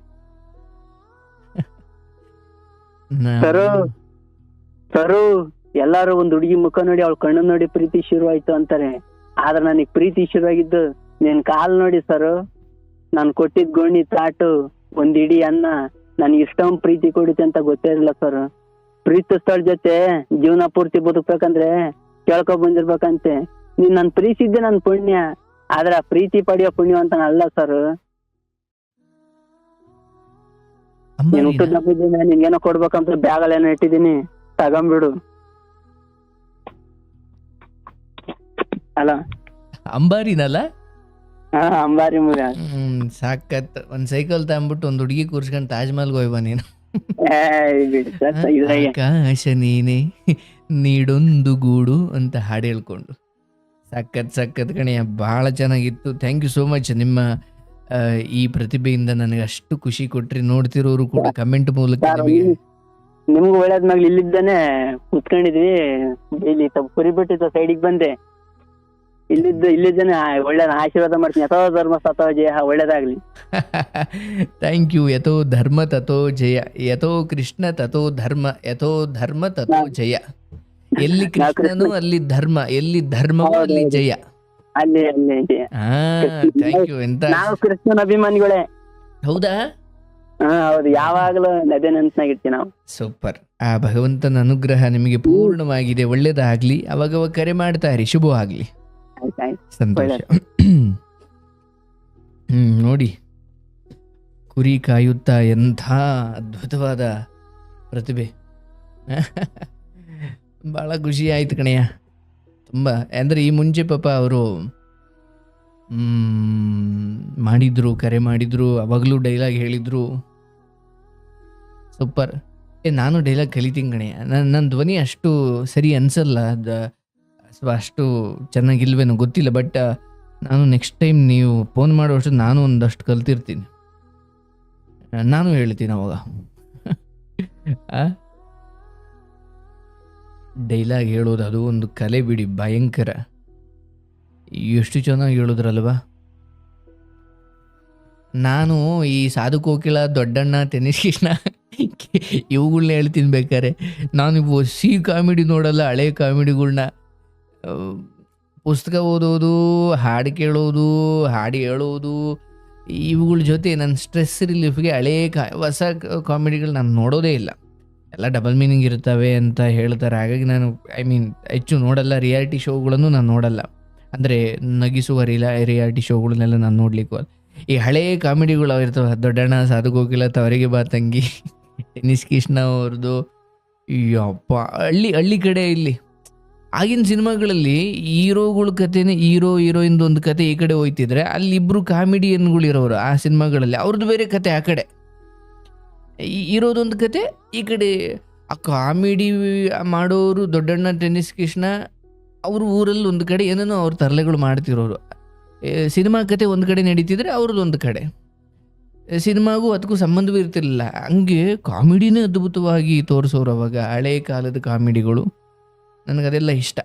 ಸರು ಎಲ್ಲಾರು ಒಂದ್ ಹುಡುಗಿ ಮುಖ ನೋಡಿ ಅವಳ ಕಣ್ಣು ನೋಡಿ ಪ್ರೀತಿ ಶುರುವಾಯ್ತು ಅಂತಾರೆ. ಆದ್ರೆ ನನಗ್ ಪ್ರೀತಿ ಶುರುವಾಗಿದ್ದು ನಿನ್ ಕಾಲ್ ನೋಡಿ ಸರು. ನಾನ್ ಕೊಟ್ಟಿದ್ ಗೋಣಿ ತಾಟು, ಒಂದ್ ಇಡೀ ಅನ್ನ ನನ್ಗೆ ಇಷ್ಟೊಂದ್ ಪ್ರೀತಿ ಕೊಡಿತೆ ಅಂತ ಗೊತ್ತೇ ಇರಲಿಲ್ಲ ಸರ್. ಪ್ರೀತಿಸ್ತಳ ಜೊತೆ ಜೀವನ ಪೂರ್ತಿ ಬದುಕ್ಬೇಕಂದ್ರೆ ಕೇಳ್ಕೊ ಬಂದಿರ್ಬೇಕಂತೆ. ನೀನ್ ನನ್ ಪ್ರೀತಿಸಿದ್ದೆ ನನ್ ಪುಣ್ಯ, ಆದ್ರೆ ಆ ಪ್ರೀತಿ ಪಡೆಯೋ ಪುಣ್ಯ ಅಂತ ಅಲ್ಲ ಸರ್. ನೀನ್ ಹುಟ್ಟದ ಹಬ್ಬದ ನಿನ್ಗೇನೋ ಕೊಡ್ಬೇಕಂತ ಬ್ಯಾಗಲ್ಲಿ ಏನೋ ಇಟ್ಟಿದೀನಿ, ತಗೊಂಬಿಡು. ಅಲ್ಲ ಅಂಬಾರಿನಲ್ಲ? ಅಂಬಾರಿ ಮಗ. ಸಾಕತ್. ಒಂದ್ ಸೈಕಲ್ ತಗೊಂಡ್ಬಿಟ್ಟು ಒಂದ್ ಹುಡುಗಿ ಕೂರ್ಸ್ಕೊಂಡು ತಾಜ್ ಮಹಲ್ಗೆ ಹೋಯ್ ಬಾ ನೀನು. ಆಕಾಶ ನೀನೆ ನೀಡೊಂದು ಗೂಡು ಅಂತ ಹಾಡು ಹೇಳ್ಕೊಂಡು. ಸಖತ್ ಕಣೆಯ, ಬಹಳ ಚೆನ್ನಾಗಿತ್ತು. Thank you so much. ನಿಮ್ಮ ಈ ಪ್ರತಿಭೆಯಿಂದ ನನಗೆ ಅಷ್ಟು ಖುಷಿ ಕೊಟ್ರಿ. ನೋಡ್ತಿರೋರು ಕೂಡ ಕಮೆಂಟ್ ಮೂಲಕ ನಿಮ್ಗೂ ಒಳ್ಳೇದ್ಮಾಗ್ಲಿ. ಇಲ್ಲಿದ್ದಾನೆ ಕುತ್ಕೊಂಡಿದ್ವಿ, ಇಲ್ಲಿ ಕುರಿ ಬಿಟ್ಟಿತ್ತು ಸೈಡಿಗೆ ಬಂದೆ. ಇಲ್ಲಿದ್ದಾನೆ ಒಳ್ಳೇದ ಆಶೀರ್ವಾದ ಮಾಡ್ತೀನಿ. ಯಥೋ ಧರ್ಮ ಸತೋ ಜಯ, ಒಳ್ಳೇದಾಗ್ಲಿ. Thank you. ಯಥೋ ಧರ್ಮ ತಥೋ ಜಯ, ಯಥೋ ಕೃಷ್ಣ ತಥೋ ಧರ್ಮ, ಯಥೋ ಧರ್ಮ ತಥೋ ಜಯ. ಎಲ್ಲಿ ಕೃಷ್ಣನು ಅಲ್ಲಿ ಧರ್ಮ, ಎಲ್ಲಿ ಧರ್ಮವೋ ಅಲ್ಲಿ ಜಯ. ಅಲ್ಲಿ ಥ್ಯಾಂಕ್ ಯು. ಎಂತ ನಾವು ಕೃಷ್ಣನ ಅಭಿಮಾನಿಗಳೇ. ಹೌದಾ? ಹೌದು, ಯಾವಾಗಲೂ ಅದೇ ನೆನ್ಸ್ನಾಗಿರ್ತೀವಿ ನಾವು. ಸೂಪರ್. ಆ ಭಗವಂತನ ಅನುಗ್ರಹ ನಿಮಗೆ ಪೂರ್ಣವಾಗಿದೆ. ಒಳ್ಳೇದಾಗ್ಲಿ. ಅವಾಗವಾಗ ಕರೆ ಮಾಡ್ತಾ ಇರಿ. ಶುಭವಾಗ್ಲಿ. ಸಂತೋಷ. ನೋಡಿ, ಕುರಿ ಕಾಯುತ್ತಾ ಎಂಥ ಅದ್ಭುತವಾದ ಪ್ರತಿಭೆ. ಬಹಳ ಖುಷಿ ಆಯ್ತು ಕಣಯ್ಯ, ತುಂಬ. ಅಂದರೆ ಈ ಮುಂಚೆ ಪಾಪ ಅವರು ಮಾಡಿದ್ರು, ಕರೆ ಮಾಡಿದ್ರು, ಅವಾಗಲೂ ಡೈಲಾಗ್ ಹೇಳಿದ್ರು. ಸೂಪರ್. ನಾನು ಡೈಲಾಗ್ ಕಲಿತೀನಿ ಕಣಯ್ಯ. ನನ್ನ ಧ್ವನಿ ಅಷ್ಟು ಸರಿ ಅನ್ಸಲ್ಲ, ಅಷ್ಟು ಚೆನ್ನಾಗಿಲ್ವೇನೋ ಗೊತ್ತಿಲ್ಲ. ಬಟ್ ನಾನು ನೆಕ್ಸ್ಟ್ ಟೈಮ್ ನೀವು ಫೋನ್ ಮಾಡುವಷ್ಟು ನಾನು ಒಂದಷ್ಟು ಕಲ್ತಿರ್ತೀನಿ. ನಾನು ಹೇಳ್ತೀನಿ ಅವಾಗ. ಡೈಲಾಗ್ ಹೇಳೋದು ಅದು ಒಂದು ಕಲೆ ಬಿಡಿ, ಭಯಂಕರ. ಎಷ್ಟು ಚೆನ್ನಾಗಿ ಹೇಳೋದ್ರಲ್ವಾ. ನಾನು ಈ ಸಾಧು ಕೋಕಿಲ, ದೊಡ್ಡಣ್ಣ, ಟೆನ್ನಿಸ್ ಕೃಷ್ಣ ಇವುಗಳ್ನ ಹೇಳ್ತೀನಿ ಬೇಕಾರೆ. ನಾನು ಹೊಸ ಕಾಮಿಡಿ ನೋಡಲ್ಲ, ಹಳೆ ಕಾಮಿಡಿಗಳ್ನ. ಪುಸ್ತಕ ಓದೋದು, ಹಾಡು ಕೇಳೋದು, ಹಾಡು ಹೇಳೋದು, ಇವುಗಳ ಜೊತೆ ನನ್ನ ಸ್ಟ್ರೆಸ್ ರಿಲೀಫ್ಗೆ ಹಳೇ ಹೊಸ ಕಾಮಿಡಿಗಳು ನಾನು ನೋಡೋದೇ ಇಲ್ಲ. ಎಲ್ಲ ಡಬಲ್ ಮೀನಿಂಗ್ ಇರ್ತವೆ ಅಂತ ಹೇಳ್ತಾರೆ. ಹಾಗಾಗಿ ನಾನು ಹೆಚ್ಚು ನೋಡಲ್ಲ. ರಿಯಾಲಿಟಿ ಶೋಗಳನ್ನು ನಾನು ನೋಡಲ್ಲ. ಅಂದರೆ ನಗಿಸುವ ರಿಯಾಲಿಟಿ ಶೋಗಳನ್ನೆಲ್ಲ ನಾನು ನೋಡ್ಲಿಕ್ಕೆ. ಈ ಹಳೇ ಕಾಮಿಡಿಗಳು ಇರ್ತವೆ, ದೊಡ್ಡಣ್ಣ, ಸಾಧು ಕೋಕಿಲ, ತವರಿಗೆ ಬಾ ತಂಗಿ, ಟೆನ್ನಿಸ್ ಕೃಷ್ಣ ಅವ್ರದ್ದು. ಯಪ್ಪ, ಹಳ್ಳಿ ಕಡೆ ಇಲ್ಲಿ ಆಗಿನ ಸಿನಿಮಾಗಳಲ್ಲಿ ಹೀರೋಗಳ ಕಥೆನೇ, ಹೀರೋಯಿನ್ದು ಒಂದು ಕತೆ ಈ ಕಡೆ ಹೋಯ್ತಿದ್ರೆ, ಅಲ್ಲಿ ಇಬ್ಬರು ಕಾಮಿಡಿಯನ್ಗಳಿರೋರು ಆ ಸಿನಿಮಾಗಳಲ್ಲಿ, ಅವ್ರದ್ದು ಬೇರೆ ಕತೆ ಆ ಕಡೆ, ಇರೋದೊಂದು ಕತೆ ಈ ಕಡೆ. ಆ ಕಾಮಿಡಿ ಮಾಡೋರು ದೊಡ್ಡಣ್ಣ, ಟೆನ್ನಿಸ್ ಕೃಷ್ಣ, ಅವ್ರ ಊರಲ್ಲಿ ಒಂದು ಕಡೆ ಏನೇನೋ ಅವ್ರ ತರಲೆಗಳು ಮಾಡ್ತಿರೋರು. ಸಿನಿಮಾ ಕತೆ ಒಂದು ಕಡೆ ನಡೀತಿದ್ರೆ ಅವ್ರದ್ದು ಒಂದು ಕಡೆ. ಸಿನಿಮಾಗೂ ಅದಕ್ಕೂ ಸಂಬಂಧವೂ ಇರ್ತಿರ್ಲಿಲ್ಲ. ಹಂಗೆ ಕಾಮಿಡಿನೇ ಅದ್ಭುತವಾಗಿ ತೋರಿಸೋರು ಅವಾಗ, ಹಳೆ ಕಾಲದ ಕಾಮಿಡಿಗಳು. ನನಗದೆಲ್ಲ ಇಷ್ಟ.